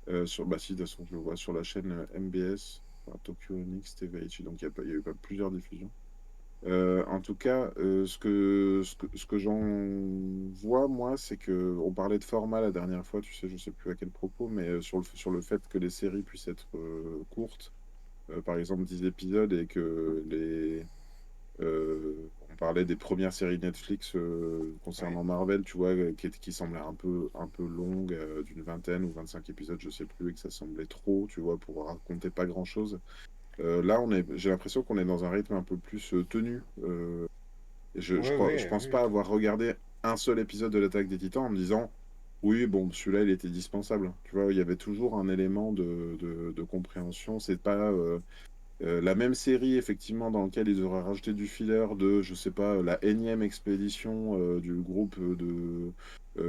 Bah si, de toute façon, je le vois sur la chaîne MBS, enfin, Tokyo Onyx TVH, donc il y a eu pas plusieurs diffusions. En tout cas, ce que j'en vois, moi, c'est que on parlait de format la dernière fois, tu sais, je sais plus à quel propos, mais sur le fait que les séries puissent être courtes, par exemple 10 épisodes, et que on parlait des premières séries Netflix Ouais. concernant Marvel, tu vois, qui semblaient un peu longues, d'une vingtaine ou 25 épisodes, je sais plus, et que ça semblait trop, tu vois, pour raconter pas grand-chose. Là, j'ai l'impression qu'on est dans un rythme un peu plus tenu. Oui, Je oui, pense oui. pas avoir regardé un seul épisode de l'Attaque des Titans en me disant, oui, bon, celui-là, il était dispensable. Tu vois, il y avait toujours un élément de compréhension. C'est pas la même série, effectivement, dans laquelle ils auraient rajouté du filler de, je sais pas, la énième expédition du groupe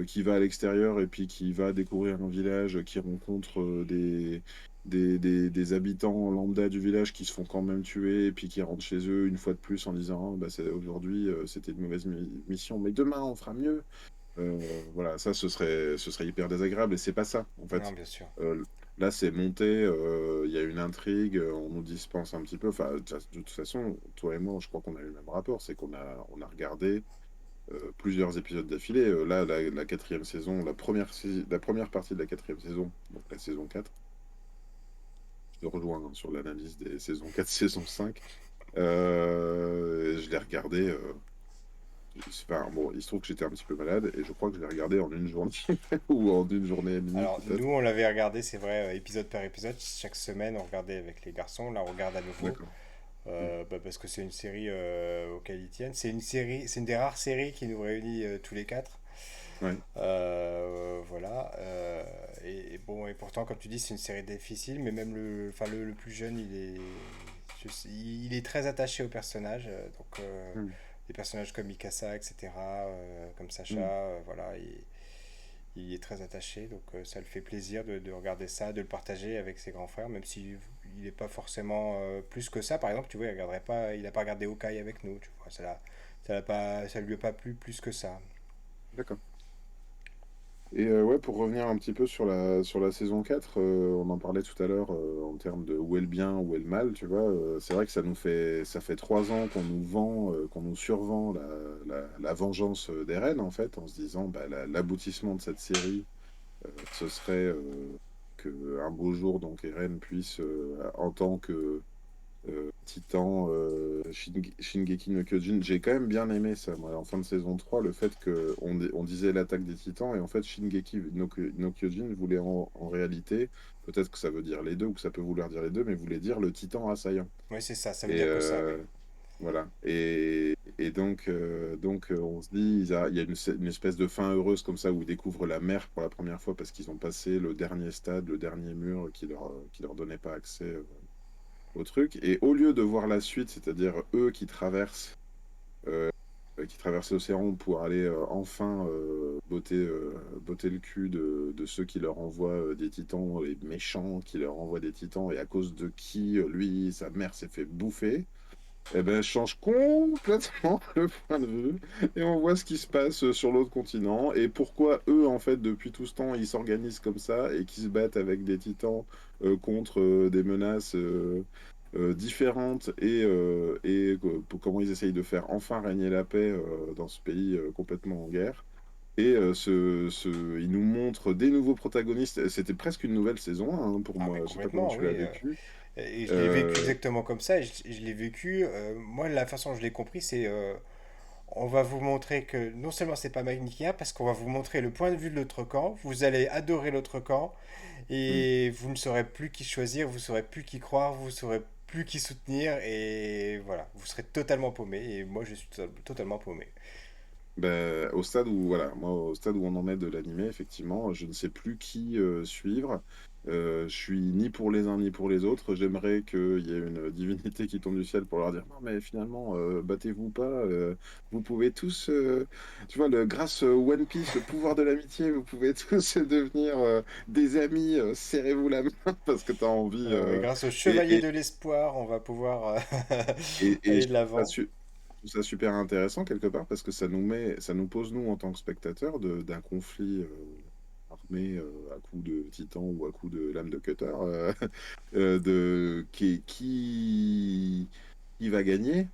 qui va à l'extérieur et puis qui va découvrir un village, qui rencontre des habitants lambda du village qui se font quand même tuer et puis qui rentrent chez eux une fois de plus en disant, ah, bah, aujourd'hui, c'était une mauvaise mission, mais demain, on fera mieux. Voilà, ça, ce serait hyper désagréable et c'est pas ça, en Non, fait. bien sûr. Euh, Là, c'est monté, il y a une intrigue, on nous dispense un petit peu. Enfin, de toute façon, toi et moi, je crois qu'on a eu le même rapport, c'est on a regardé plusieurs épisodes d'affilée. Là, la quatrième saison, la première partie de la quatrième saison, donc la saison 4, je te rejoins hein, sur l'analyse des saisons 4, saison 5. Je l'ai regardé. Enfin, bon, il se trouve que j'étais un petit peu malade et je crois que je l'ai regardé en une journée ou en une journée et demie Alors, nous, peut-être. on l'avait regardé, c'est vrai, épisode par épisode. Chaque semaine, on regardait avec les garçons. Là, on regarde à nouveau. D'accord. Mm. Bah, parce que c'est une série auquel ils tiennent. C'est une série, c'est une des rares séries qui nous réunit tous les quatre. Ouais. Voilà. Et bon, et pourtant, comme tu dis, c'est une série difficile, mais même enfin, le plus jeune, il est très attaché aux personnages. Donc, Mm. des personnages comme Mikasa, etc., comme Sacha, Mm. voilà. Il est très attaché, donc ça le fait plaisir de regarder ça, de le partager avec ses grands frères, même si il n'est pas forcément plus que ça. Par exemple, tu vois, il n'a pas regardé Hawkeye avec nous, tu vois, ça lui a pas plu plus que ça. D'accord. Et ouais, pour revenir un petit peu sur la saison 4 on en parlait tout à l'heure en termes de où est le bien, où est le mal, tu vois. C'est vrai que ça fait 3 ans qu'on nous vend, qu'on nous survend la vengeance d'Eren, en fait, en se disant bah, l'aboutissement de cette série, ce serait que un beau jour, donc Eren puisse, en tant que Titan, Shingeki no Kyojin. J'ai quand même bien aimé ça, moi, en fin de saison 3 le fait on disait l'attaque des Titans, et en fait, Shingeki no Kyojin voulait en réalité, peut-être que ça veut dire les deux, ou que ça peut vouloir dire les deux, mais voulait dire le Titan assaillant. Oui, c'est ça, ça veut Et dire que ça, oui. voilà. Et donc on se dit, il y a une espèce de fin heureuse comme ça, où ils découvrent la mer pour la première fois, parce qu'ils ont passé le dernier stade, le dernier mur qui leur donnait pas accès au truc. Et au lieu de voir la suite, c'est-à-dire eux euh, qui traversent l'océan pour aller enfin botter le cul de ceux qui leur envoient des titans, les méchants qui leur envoient des titans, et à cause de qui lui, sa mère s'est fait bouffer. Eh ben, change complètement le point de vue et on voit ce qui se passe sur l'autre continent et pourquoi eux, en fait, depuis tout ce temps, ils s'organisent comme ça et qu'ils se battent avec des titans contre des menaces différentes et comment ils essayent de faire enfin régner la paix dans ce pays complètement en guerre. Et il nous montre des nouveaux protagonistes. C'était presque une nouvelle saison hein, pour Ah mais moi. Je sais pas comment complètement, tu l'as oui. vécu. Et je l'ai vécu Euh, exactement comme ça. Je l'ai vécu. Moi, la façon dont je l'ai compris, c'est on va vous montrer que non seulement c'est pas manichéen, parce qu'on va vous montrer le point de vue de l'autre camp. Vous allez adorer l'autre camp hmm. et vous ne saurez plus qui choisir, vous saurez plus qui croire, vous saurez plus qui soutenir et voilà, vous serez totalement paumé. Et moi, je suis totalement paumé. Ben, au stade où voilà, moi au stade où on en est de l'animé, effectivement, je ne sais plus qui suivre. Je suis ni pour les uns ni pour les autres. J'aimerais qu'il y ait une divinité qui tombe du ciel pour leur dire non mais finalement battez-vous pas. Vous pouvez tous, tu vois, grâce au One Piece, le pouvoir de l'amitié, vous pouvez tous devenir des amis. Serrez-vous la main parce que tu as envie. Et grâce au Et, chevalier et, de l'espoir, on va pouvoir et aller je de trouve ça l'avant. je trouve ça super intéressant quelque part parce que ça nous pose nous en tant que spectateurs d'un conflit armé à coups de titan ou à coups de lame de cutter, qui va gagner.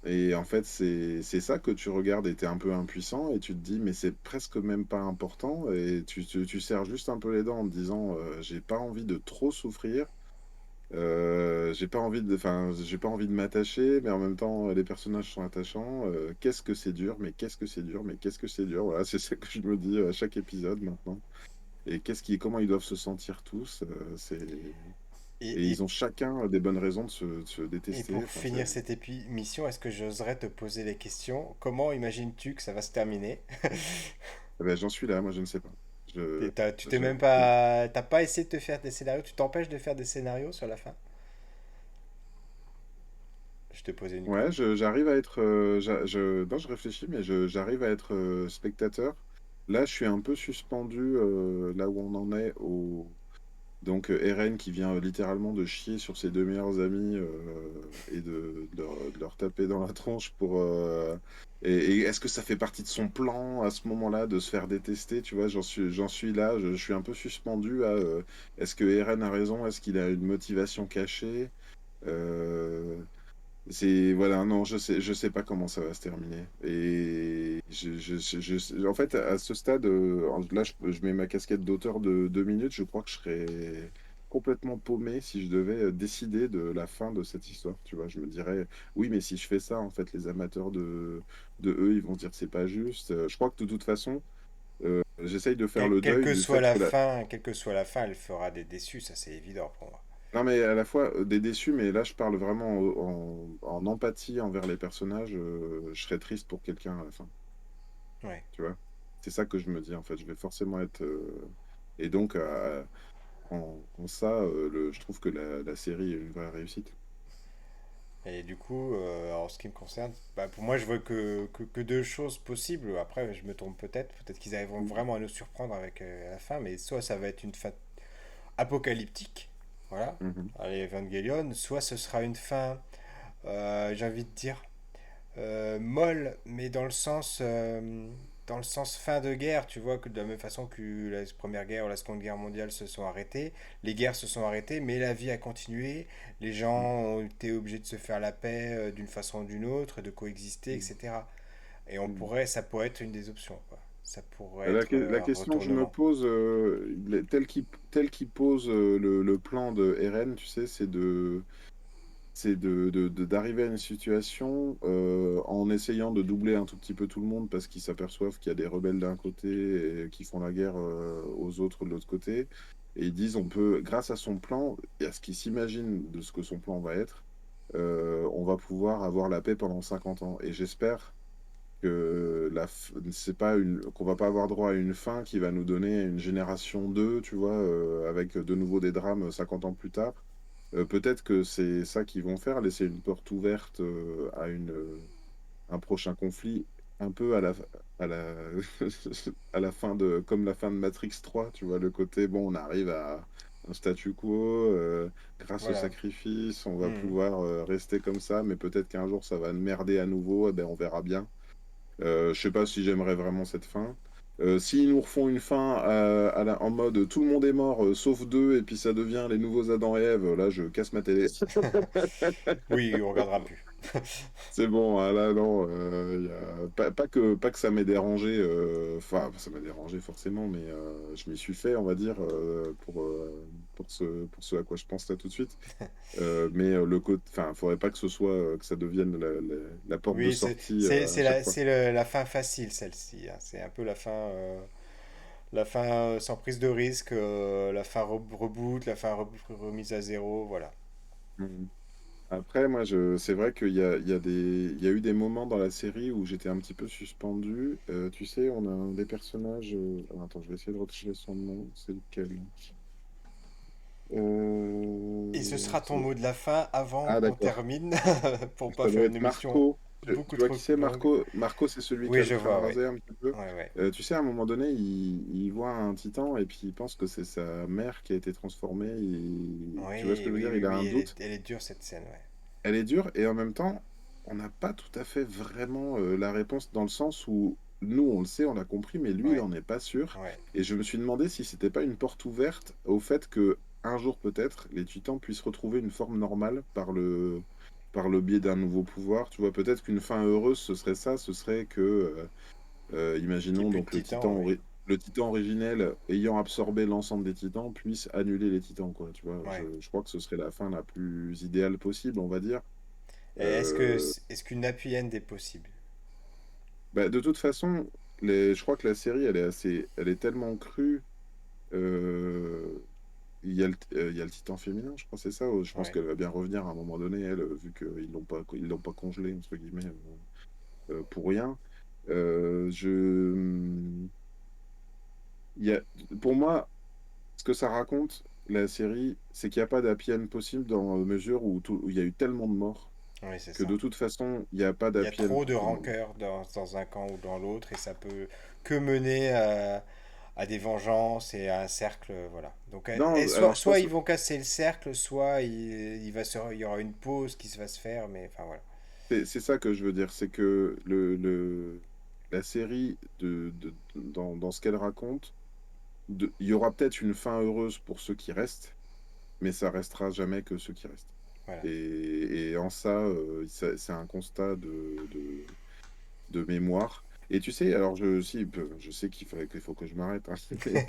Et en fait, c'est ça que tu regardes et tu es un peu impuissant et tu te dis, mais c'est presque même pas important. Et tu serres juste un peu les dents en te disant, j'ai pas envie de trop souffrir. J'ai pas envie de m'attacher, mais en même temps, les personnages sont attachants. Qu'est-ce que c'est dur, mais qu'est-ce que c'est dur, mais qu'est-ce que c'est dur. Voilà, c'est ça que je me dis à chaque épisode maintenant. Et comment ils doivent se sentir tous. Et Et, ils ont chacun des bonnes raisons de se et détester. pour Enfin, finir cette émission, est-ce que j'oserais te poser les questions? Comment imagines-tu que ça va se terminer? eh ben, j'en suis là, moi je ne sais pas. Tu t'es Je- même je- pas, t'as pas essayé de te faire des scénarios? Tu t'empêches de faire des scénarios sur la fin? Je te posais une ouais, colle. j'arrive à être. Non, je réfléchis, mais j'arrive à être spectateur. Là, je suis un peu suspendu là où on en est Donc Eren qui vient littéralement de chier sur ses deux meilleurs amis et de leur taper dans la tronche pour et est-ce que ça fait partie de son plan à ce moment-là de se faire détester, tu vois, j'en suis là, je suis un peu suspendu à est-ce que Eren a raison, est-ce qu'il a une motivation cachée. Euh, c'est voilà, non, je sais pas comment ça va se terminer. Et en fait, à ce stade, là, je mets ma casquette d'auteur de 2 minutes. Je crois que je serais complètement paumé si je devais décider de la fin de cette histoire. Tu vois, je me dirais, oui, mais si je fais ça, en fait, les amateurs de eux, ils vont se dire que c'est pas juste. Je crois que de toute façon, j'essaye de faire le Quelle deuil que du soit fait la que fin, quelle que soit la fin, elle fera des déçus, ça c'est évident pour moi. non, mais à la fois des déçus, mais là, je parle vraiment en empathie envers les personnages. Je serais triste pour quelqu'un à la fin, Ouais. tu vois. C'est ça que je me dis, en fait. Je vais forcément être. Et donc, en ça, je trouve que la série est une vraie réussite. Et du coup, en ce qui me concerne, bah, pour moi, je vois que deux choses possibles. Après, je me trompe peut-être. Peut-être qu'ils arriveront Mhm. vraiment à nous surprendre avec la fin, mais soit ça va être une fin apocalyptique, voilà, Mhm. allez, Evangelion, soit ce sera une fin, j'ai envie de dire, molle, mais dans le sens fin de guerre, tu vois, que de la même façon que la Première Guerre ou la Seconde Guerre mondiale se sont arrêtées, les guerres se sont arrêtées, mais la vie a continué, les gens ont été obligés de se faire la paix d'une façon ou d'une autre, de coexister, Mhm. etc. Et Mhm. ça pourrait être une des options, quoi. Ça pourrait La, être que- la un question que je me retournement. pose, tel qu'il pose le plan de RN, tu sais, d'arriver à une situation en essayant de doubler un tout petit peu tout le monde parce qu'ils s'aperçoivent qu'il y a des rebelles d'un côté et qui font la guerre aux autres de l'autre côté. Et ils disent, on peut, grâce à son plan et à ce qu'ils s'imaginent de ce que son plan va être, on va pouvoir avoir la paix pendant 50 ans. Et j'espère que c'est pas qu'on va pas avoir droit à une fin qui va nous donner une génération 2 tu vois, avec de nouveau des drames 50 ans plus tard. Peut-être que c'est ça qu'ils vont faire, laisser une porte ouverte à un prochain conflit, un peu à la, à la fin comme la fin de Matrix 3 tu vois, le côté, bon, on arrive à un statu quo, grâce au Voilà. sacrifice, on va Mhm. pouvoir rester comme ça, mais peut-être qu'un jour ça va merder à nouveau, eh ben, on verra bien. Je sais pas si j'aimerais vraiment cette fin. S'ils nous refont une fin en mode tout le monde est mort sauf deux et puis ça devient les nouveaux Adam et Ève, là je casse ma télé. Oui, on regardera plus. C'est bon, ah là non, pas que ça m'ait dérangé, enfin ça m'a dérangé forcément, mais je m'y suis fait, on va dire, pour ce à quoi je pense là tout de suite. Mais le côté, enfin, faudrait pas que ce soit que ça devienne la porte de Oui, sortie à chaque fois. c'est la fin facile, celle-ci, hein. C'est un peu la fin sans prise de risque, la fin reboot, la fin remise à zéro, voilà. Mhm. Après, moi, c'est vrai qu'il y a eu des moments dans la série où j'étais un petit peu suspendu. Tu sais, on a un des personnages. Attends, je vais essayer de retrouver son nom. C'est lequel? Et ce sera ton C'est... mot de la fin avant Ah, qu'on d'accord. termine, pour pas Ça doit faire une être émission Marco. beaucoup Tu vois trop qui c'est, longue. Marco? Marco, c'est celui qui Oui, a le je crâne vois, oui. rasé un petit peu. Ouais, ouais. Tu sais, à un moment donné, il voit un titan et puis il pense que c'est sa mère qui a été transformée. Tu vois ce que Oui, je veux oui, dire? oui, Il a oui, un doute. elle est dure cette scène, ouais. Elle est dure et en même temps, on n'a pas tout à fait vraiment la réponse dans le sens où nous, on le sait, on l'a compris, mais lui, il Ouais, en est pas sûr. ouais, Et je me suis demandé si c'était pas une porte ouverte au fait que un jour peut-être les Titans puissent retrouver une forme normale par le biais d'un nouveau pouvoir. Tu vois, peut-être qu'une fin heureuse, ce serait ça, ce serait que, qu'il n'y ait imaginons plus de donc titan, oui. le Titan originel ayant absorbé l'ensemble des Titans puisse annuler les Titans, quoi. Tu vois, Ouais. je crois que ce serait la fin la plus idéale possible, on va dire. Et Euh, est-ce qu'une happy end est possible? Bah, de toute façon, je crois que la série, elle est tellement crue. euh, il y a le titan féminin, je crois, c'est ça. Je pense Ouais. qu'elle va bien revenir à un moment donné, elle, vu qu'ils l'ont pas congelée, entre guillemets, pour rien. Je, il y a, pour moi, ce que ça raconte, la série, c'est qu'il n'y a pas d'happy end possible dans la mesure où il y a eu tellement de morts Oui, c'est que ça. de toute façon, il n'y a pas Il y a d'happy end trop de pour tout le monde. rancœur dans un camp ou dans l'autre et ça peut que mener à des vengeances et à un cercle, voilà. Donc, Non, alors je soit pense, ils vont casser le cercle, soit il y aura une pause qui va se faire, mais enfin voilà. c'est ça que je veux dire, c'est que la série, dans ce qu'elle raconte, il y aura peut-être une fin heureuse pour ceux qui restent, mais ça restera jamais que ceux qui restent. Voilà. Et en ça, c'est un constat de mémoire. Et tu sais, alors je sais qu'il faut que je m'arrête, hein, mais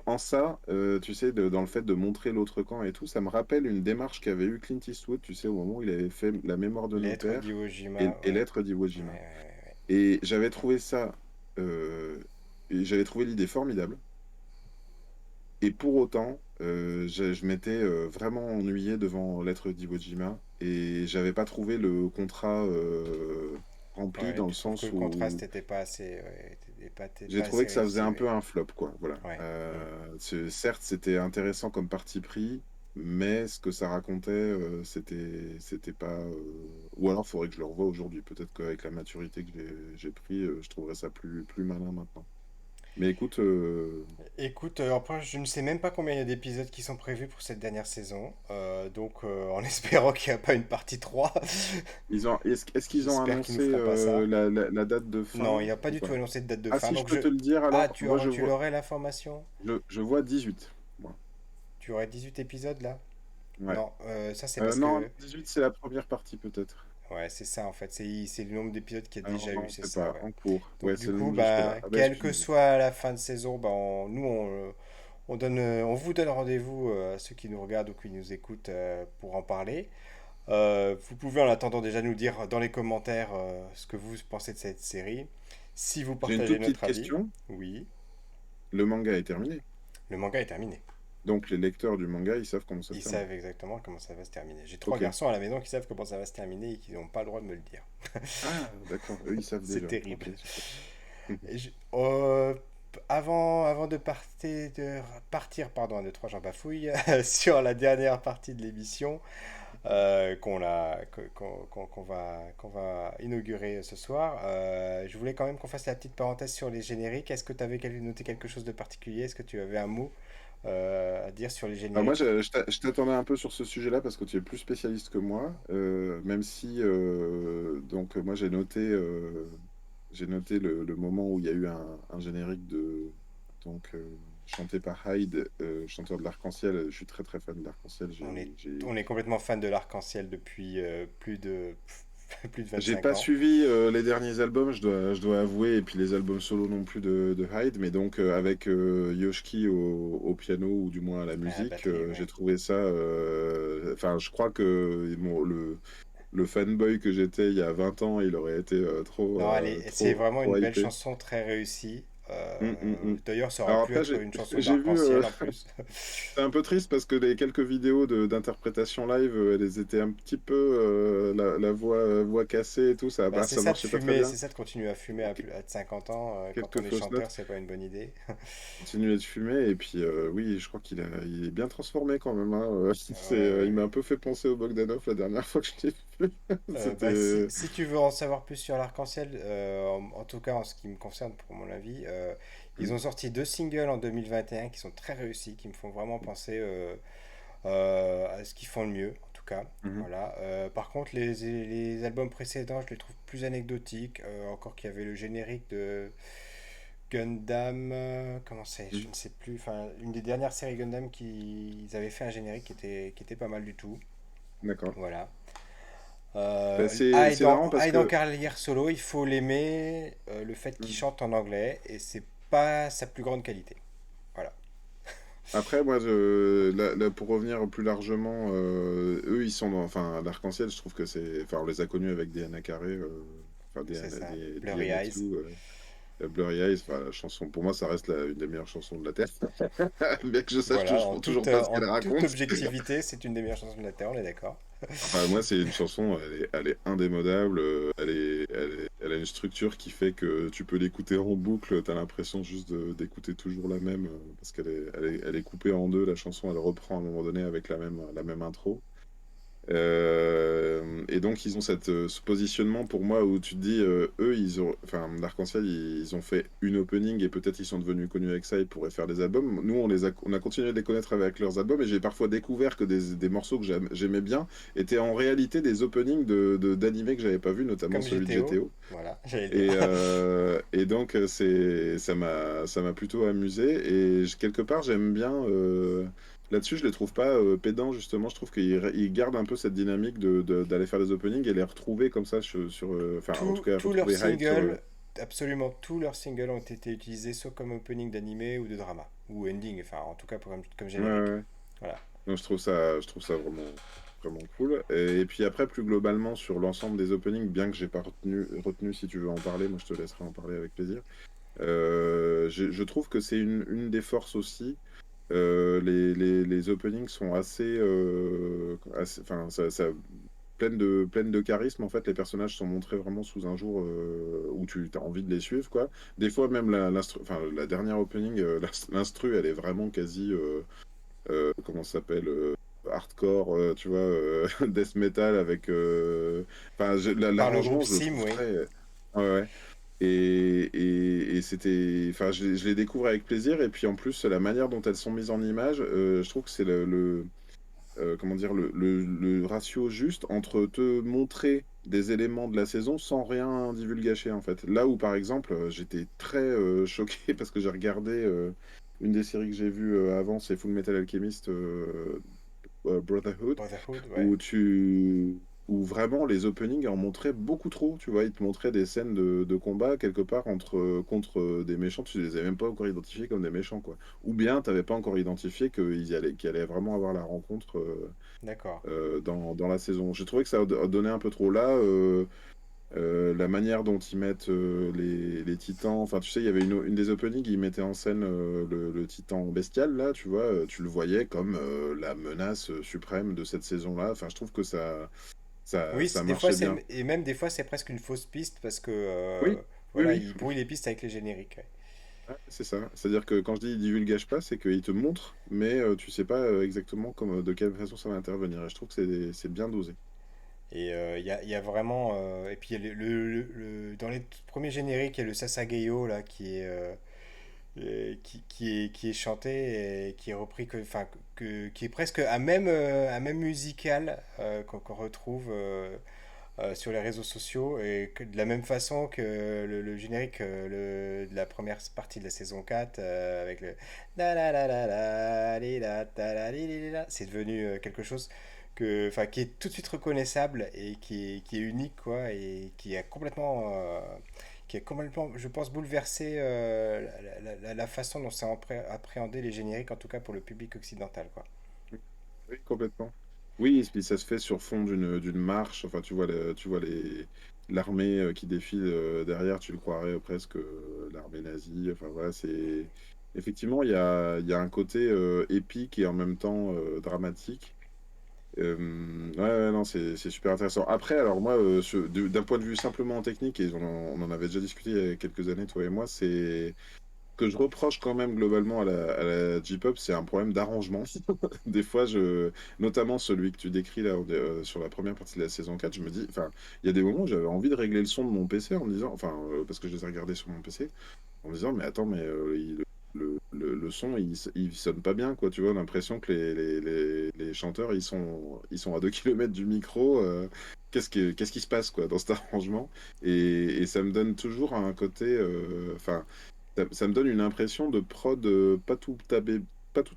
en ça, tu sais, dans le fait de montrer l'autre camp et tout, ça me rappelle une démarche qu'avait eu Clint Eastwood, tu sais, au moment où il avait fait La mémoire de nos L'être pères d'Iwo et, Jima, et ouais. L'être d'Iwo Ouais, Jima. ouais, Et j'avais trouvé ça, euh, et j'avais trouvé l'idée formidable. Et pour autant, je m'étais vraiment ennuyé devant L'être d'Iwo Jima et j'avais pas trouvé le contrat ouais. rempli Ouais, dans le tu trouves que sens le où contraste n'était pas assez, ouais, était j'ai pas trouvé assez que ça faisait réussi, un oui. peu un flop, quoi. Voilà. Ouais. Mm. Certes, c'était intéressant comme parti pris, mais ce que ça racontait, c'était pas. Ou alors, il faudrait que je le revoie aujourd'hui. Peut-être qu'avec la maturité que j'ai pris, je trouverais ça plus malin maintenant. Mais écoute, Écoute, après, je ne sais même pas combien il y a d'épisodes qui sont prévus pour cette dernière saison. Donc, en espérant qu'il n'y a pas une partie 3, est-ce qu'ils ont j'espère qu'ils nous annoncé feront pas ça. la date de Non, il fin n'y a pas ou du tout pas? annoncé de date de Ah, fin. si je Donc, peux te le dire, ah, alors, moi, tu l'aurais l'information? je vois 18. Moi. Tu aurais 18 épisodes là? Ouais. Non, ça c'est parce Non, que. 18, c'est la première partie, peut-être. Ouais, c'est ça en fait. C'est le nombre d'épisodes qu'il y a Alors, déjà eu, non, c'est c'est ça, pas ouais. en cours. Donc, Ouais, du c'est le coup, nombre jusque-là. bah, Ah, bah, quelle que excuse-moi. soit la fin de saison, bah, on vous donne rendez-vous à ceux qui nous regardent ou qui nous écoutent pour en parler. Vous pouvez en attendant déjà nous dire dans les commentaires ce que vous pensez de cette série. Si vous J'ai une partagez toute petite notre avis, question. oui, Le manga est terminé. le manga est terminé. Donc, les lecteurs du manga, ils savent comment ça se Ils termine. savent exactement comment ça va se terminer. J'ai trois Ok. garçons à la maison qui savent comment ça va se terminer et qui n'ont pas le droit de me le dire. Ah, d'accord. Eux, ils savent C'est déjà. terrible. Ok, super. Et avant de partir, pardon, un, deux, trois, j'en bafouille, sur la dernière partie de l'émission, qu'on va inaugurer ce soir. Je voulais quand même qu'on fasse la petite parenthèse sur les génériques. Est-ce que tu avais noté quelque chose de particulier? Est-ce que tu avais un mot à dire sur les Alors moi, génériques? je t'attendais un peu sur ce sujet-là parce que tu es plus spécialiste que moi, même si donc moi j'ai noté j'ai noté le moment où il y a eu un générique donc, chanté par Hyde, chanteur de l'Arc-en-Ciel. Je suis très très fan de l'Arc-en-Ciel. On est, on est complètement fan de l'arc-en-ciel depuis plus de J'ai 25 pas ans. suivi les derniers albums, je dois avouer, et puis les albums solo non plus de Hyde, mais donc avec Yoshiki au piano, ou du moins à la À la musique, batterie, j'ai ouais. trouvé ça. Enfin, je crois que le fanboy que j'étais il y a 20 ans, il aurait été Non, c'est vraiment trop une belle hypé. chanson très réussie. Mm. D'ailleurs, ça aurait Alors pu après, être une chanson j'ai vu, d'arc-en-ciel en plus. c'est un peu triste parce que les quelques vidéos d'interprétation live, elles étaient un petit peu la voix cassée et tout, Bah, c'est ça ça de marchait pas très fumer, bien. c'est ça de continuer à fumer à 50 ans. Quand Quelques on est fausses chanteur, notes. c'est pas une bonne idée. Continuer de fumer, et puis oui, je crois il est bien transformé quand même, hein. Ouais, ouais, Il m'a un ouais. peu fait penser au Bogdanov la dernière fois que je l'ai vu. Bah, si, C'était. si tu veux en savoir plus sur l'arc-en-ciel, en tout cas en ce qui me concerne pour mon avis, ils Mm, ont sorti deux singles en 2021 qui sont très réussis, qui me font vraiment penser à ce qu'ils font le mieux, en tout cas. mhm. Voilà. Par contre, les albums précédents, je les trouve plus anecdotiques. Encore qu'il y avait le générique de Gundam. Comment c'est? Je Mm. ne sais plus. Enfin, une des dernières séries Gundam qui ils avaient fait un générique qui était pas mal du tout. D'accord. Voilà. Bah, c'est marrant parce Hyde en que. carrière solo, il faut l'aimer. Le fait qu'il Mm. chante en anglais, et c'est pas sa plus grande qualité. Voilà. Après, moi, là, pour revenir plus largement, eux, ils sont enfin, l'Arc-en-Ciel, je trouve que c'est. Enfin, on les a connus avec Diana Carré, enfin, C'est ça. Blurry Diana Eyes. Tsu, Blurry Eyes, enfin, la chanson, pour moi, ça reste une des meilleures chansons de la Terre. Bien que je sache Voilà, toujours pas ce en qu'elle toute raconte. objectivité, c'est une des meilleures chansons de la Terre, on est d'accord. Enfin, moi, c'est une chanson, elle est indémodable. Elle a une structure qui fait que tu peux l'écouter en boucle. T'as l'impression juste d'écouter toujours la même, parce elle est coupée en deux. La chanson, elle reprend à un moment donné avec la même intro. Et donc, ils ont ce positionnement pour moi où tu te dis, eux, enfin, l'Arc-en-Ciel, ils ont fait une opening et peut-être ils sont devenus connus avec ça, ils pourraient faire des albums. Nous, on a continué de les connaître avec leurs albums, et j'ai parfois découvert que des morceaux que j'aimais bien étaient en réalité des openings d'animés que j'avais pas vu, notamment Comme celui de GTO, GTO. voilà, j'allais le dire. Et donc, ça m'a plutôt amusé. Et quelque part, j'aime bien. Là-dessus, je les trouve pas pédants, justement. Je trouve qu'ils gardent un peu cette dynamique d'aller faire des openings et les retrouver comme ça enfin, en tout cas, Tous leurs retrouver Hyde sur. singles, absolument tous leurs singles ont été utilisés soit comme opening d'animé ou de drama, ou ending, enfin en tout cas comme Ouais, ouais, générique. ouais. Voilà. Donc, je trouve ça vraiment, vraiment cool. Et puis après, plus globalement, sur l'ensemble des openings, bien que j'ai pas retenu, si tu veux en parler, moi je te laisserai en parler avec plaisir. Je trouve que c'est une des forces aussi. Les openings sont enfin, pleines de charisme. En fait, les personnages sont montrés vraiment sous un jour où tu as envie de les suivre, quoi. Des fois, même enfin, la dernière opening, l'instru, elle est vraiment quasi, comment ça s'appelle, hardcore, tu vois, death metal avec. Enfin, Par le groupe l'arrangement, je le Sim, trouve oui. très. Ouais, ouais. Et c'était, enfin, je les découvre avec plaisir. Et puis en plus, la manière dont elles sont mises en image, je trouve que c'est comment dire, le ratio juste entre te montrer des éléments de la saison sans rien divulgacher, en fait. Là où, par exemple, j'étais très choqué parce que j'ai regardé une des séries que j'ai vues avant, c'est Full Metal Alchemist Brotherhood, Brotherhood, ouais. où où vraiment les openings en montraient beaucoup trop, tu vois, ils te montraient des scènes de combat quelque part contre des méchants, tu les avais même pas encore identifiés comme des méchants, quoi. Ou bien tu n'avais pas encore identifié qu'ils allaient vraiment avoir la rencontre D'accord. dans la saison. J'ai trouvé que ça a donné un peu trop là. La manière dont ils mettent les titans, enfin tu sais, il y avait une des openings, ils mettaient en scène le titan bestial, là, tu vois, tu le voyais comme la menace suprême de cette saison-là. Enfin, je trouve que Oui, ça des fois marchait bien. et même des fois c'est presque une fausse piste parce que Oui, oui, voilà, oui, il brouille les pistes avec les génériques. Ouais. ouais, c'est ça. C'est-à-dire que quand je dis divulgage pas, c'est qu'il te montre, mais tu sais pas exactement de quelle façon ça va intervenir. Et je trouve que c'est bien dosé. Et il y a vraiment et puis il y a dans les tout premiers génériques, il y a le Sasageyo là qui est chanté et qui est repris enfin qui est presque à même musical qu'on retrouve sur les réseaux sociaux et que de la même façon que le générique de la première partie de la saison 4 avec le la la la la la li, la, ta, la, li, li, li, la, c'est devenu quelque chose enfin, qui est tout de suite reconnaissable et qui est unique quoi et qui a complètement, je pense, bouleversé la façon dont c'est appréhendé les génériques, en tout cas pour le public occidental, quoi. Oui, complètement. Oui, et puis ça se fait sur fond d'une marche. Enfin, tu vois l'armée qui défile derrière, tu le croirais presque l'armée nazie. Enfin, voilà, c'est. Effectivement, il y a un côté épique et en même temps dramatique. Ouais, ouais, non, c'est super intéressant. Après, alors moi, d'un point de vue simplement technique, et on en avait déjà discuté il y a quelques années, toi et moi, c'est que je reproche quand même globalement à la J-pop, c'est un problème d'arrangement. Des fois, notamment celui que tu décris là sur la première partie de la saison 4, je me dis, enfin, il y a des moments où j'avais envie de régler le son de mon PC en me disant, enfin, parce que je les ai regardés sur mon PC, en me disant, mais attends, mais le son, il sonne pas bien, quoi. Tu vois, l'impression que les chanteurs, ils sont à 2 kilomètres du micro. Qu'est-ce qui se passe, quoi, dans cet arrangement? Et ça me donne toujours un côté, enfin, ça me donne une impression de prod pas tout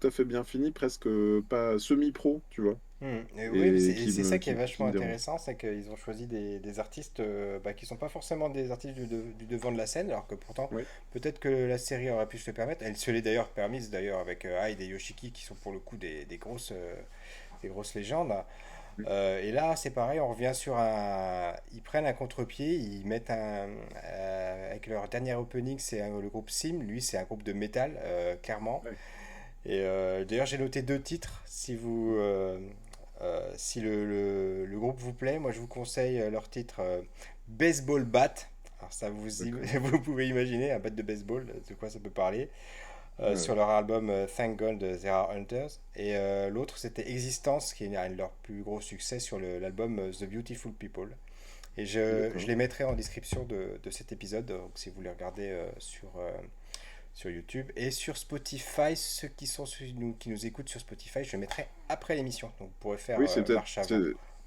à fait bien fini, presque pas semi-pro, tu vois, Et oui, et et c'est ça qui est qui vachement me dérange. intéressant, c'est qu'ils ont choisi des artistes bah, qui sont pas forcément des artistes du devant de la scène, alors que pourtant, Oui, peut-être que la série aurait pu se le permettre. Elle se l'est d'ailleurs permise, d'ailleurs, avec Hyde et Yoshiki, qui sont pour le coup des grosses légendes. oui, Et là, c'est pareil, on revient sur un. Ils prennent un contre-pied, ils mettent un. Avec leur dernier opening, c'est le groupe Sim, lui, c'est un groupe de métal, clairement. ouais. Et d'ailleurs, j'ai noté deux titres. Si le groupe vous plaît, moi je vous conseille leur titre Baseball Bat. Alors ça D'accord. vous pouvez imaginer un bat de baseball, de quoi ça peut parler. Sur Ouais, leur album Thank God There Are Hunters. Et l'autre c'était Existence, qui est un de leurs plus gros succès sur l'album The Beautiful People. Et je d'accord. les mettrai en description de cet épisode, donc si vous les regardez sur YouTube et sur Spotify. Ceux qui nous écoutent sur Spotify, je le mettrai après l'émission. Donc vous pourrez faire Oui, marche avant.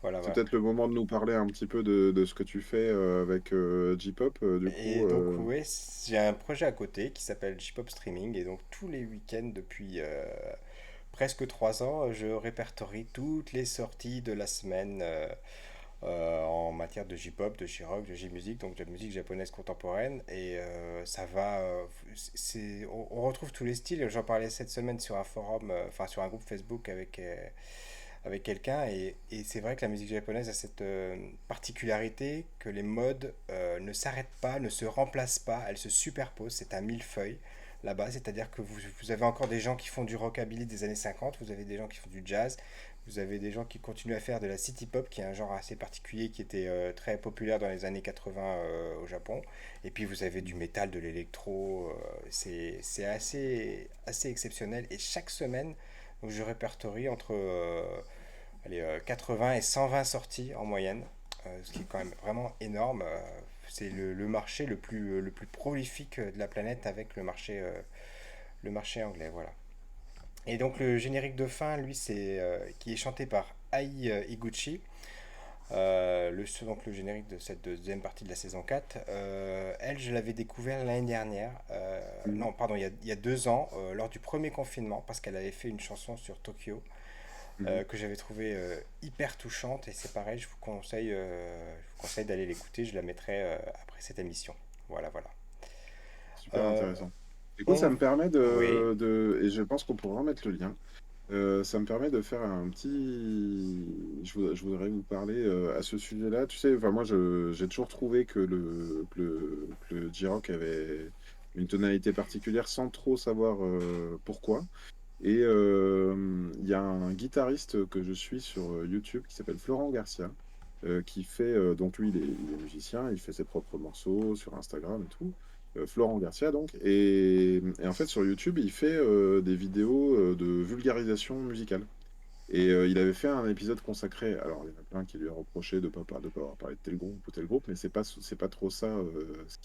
Voilà, c'est voilà. peut-être le moment de nous parler un petit peu de ce que tu fais avec J-pop, du Et coup. donc, ouais, j'ai un projet à côté qui s'appelle J-Pop Streaming. Et donc, tous les week-ends, depuis presque 3 ans, je répertorie toutes les sorties de la semaine en matière de J-pop, de J-rock, de J-musique, donc de musique japonaise contemporaine. Et ça va. On retrouve tous les styles. J'en parlais cette semaine sur un forum, enfin sur un groupe Facebook avec quelqu'un. Et c'est vrai que la musique japonaise a cette particularité que les modes ne s'arrêtent pas, ne se remplacent pas, elles se superposent. C'est un millefeuille là-bas, c'est-à-dire que vous avez encore des gens qui font du rockabilly des années 50, vous avez des gens qui font du jazz, vous avez des gens qui continuent à faire de la city pop, qui est un genre assez particulier qui était très populaire dans les années 80 au Japon. Et puis vous avez du métal, de l'électro. C'est assez exceptionnel. Et chaque semaine, donc, je répertorie entre allez, 80 et 120 sorties en moyenne, ce qui est quand même vraiment énorme. C'est le marché le plus prolifique de la planète avec le marché anglais. Voilà. Et donc le générique de fin, lui, c'est qui est chanté par Ai Iguchi. Donc le générique de cette deuxième partie de la saison 4. Elle, je l'avais découvert l'année dernière. Mhm. Non, pardon, il y a 2 ans, lors du premier confinement, parce qu'elle avait fait une chanson sur Tokyo Mhm. que j'avais trouvé hyper touchante. Et c'est pareil, je vous conseille d'aller l'écouter. Je la mettrai après cette émission. Voilà, voilà. Super Euh, intéressant. Écoute, ça on... me permet Oui. et je pense qu'on pourra en mettre le lien. Ça me permet de faire un petit. Je voudrais vous parler à ce sujet-là. Tu sais, enfin, moi, j'ai toujours trouvé que que le J-Rock avait une tonalité particulière sans trop savoir pourquoi. Et il y a un guitariste que je suis sur YouTube qui s'appelle Florent Garcia, qui fait, donc lui, il est musicien, il fait ses propres morceaux sur Instagram et tout. Florent Garcia, donc. Et en fait, sur YouTube, il fait des vidéos de vulgarisation musicale. Et il avait fait un épisode consacré. Alors, il y en a plein qui lui a reproché de pas avoir parlé de tel groupe, mais c'est pas trop ça ce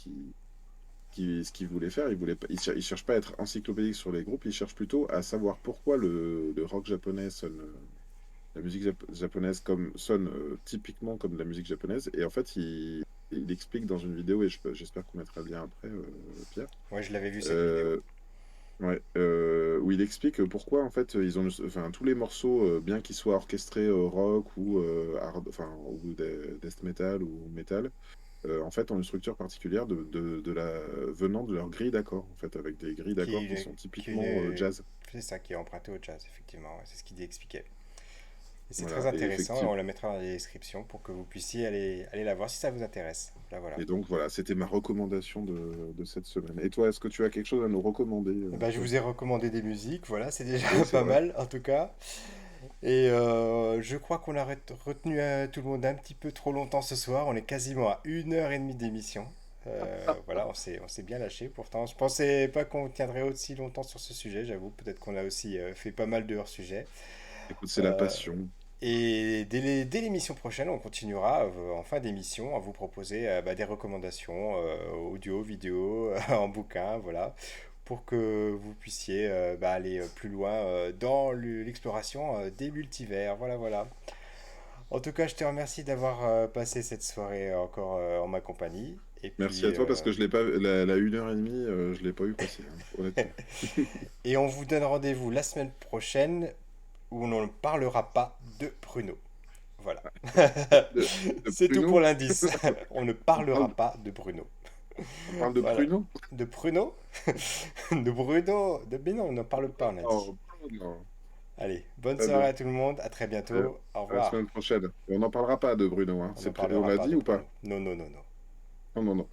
qu'il voulait faire. Il cherche pas à être encyclopédique sur les groupes, il cherche plutôt à savoir pourquoi le rock japonais sonne. la musique japonaise sonne typiquement comme de la musique japonaise. Et en fait, il explique dans une vidéo, et j'espère qu'on mettra le lien après, Pierre, Ouais, je l'avais vu cette vidéo. euh, ouais, où il explique pourquoi en fait ils ont, enfin tous les morceaux, bien qu'ils soient orchestrés rock ou ou death metal ou metal, en fait ont une structure particulière venant de leur grille d'accords, en fait, avec des grilles Qui est d'accords qui sont qui typiquement jazz. c'est ça, qui est emprunté au jazz, effectivement. Ouais, c'est ce qu'il expliquait. Et c'est très Voilà, et intéressant et effectivement. on la mettra dans la description pour que vous puissiez aller la voir si ça vous intéresse. Là, voilà. Et donc voilà, c'était ma recommandation de cette semaine. Et toi, est-ce que tu as quelque chose à nous recommander, Eh ben, je toi? vous ai recommandé des musiques, voilà, c'est déjà Oui, c'est pas vrai. mal en tout cas. Et je crois qu'on a retenu tout le monde un petit peu trop longtemps ce soir. On est quasiment à 1h30 d'émission. Voilà, on s'est bien lâché. Pourtant, je pensais pas qu'on tiendrait aussi longtemps sur ce sujet, j'avoue. Peut-être qu'on a aussi fait pas mal de hors-sujets. Écoute, c'est la Euh, passion. et dès l'émission prochaine, on continuera en fin d'émission à vous proposer bah, des recommandations audio, vidéo, en bouquin, voilà, pour que vous puissiez bah, aller plus loin dans l'exploration des multivers. Voilà, voilà. En tout cas, je te remercie d'avoir passé cette soirée encore en ma compagnie. Et Merci à puis, toi parce que je l'ai pas, la 1h30, je l'ai pas eu passer, hein, honnêtement. et on vous donne rendez-vous la semaine prochaine où on ne parlera pas de Bruno. Voilà. De, de C'est tout pour pruneaux? l'indice. On ne On parle, parlera pas de Bruno. on parle de Voilà. pruneaux? De Bruno? De Bruno? Mais non, on n'en parle pas, on a dit. Oh, non. Allez, bonne Très soirée bien. à tout le monde. À très Euh, bientôt. Au à la revoir. semaine prochaine. Et on n'en parlera pas de Bruno, hein. On ne On parlera l'a pas dit de ou pas? Bruno. Non, non, non, non. Non, non, non.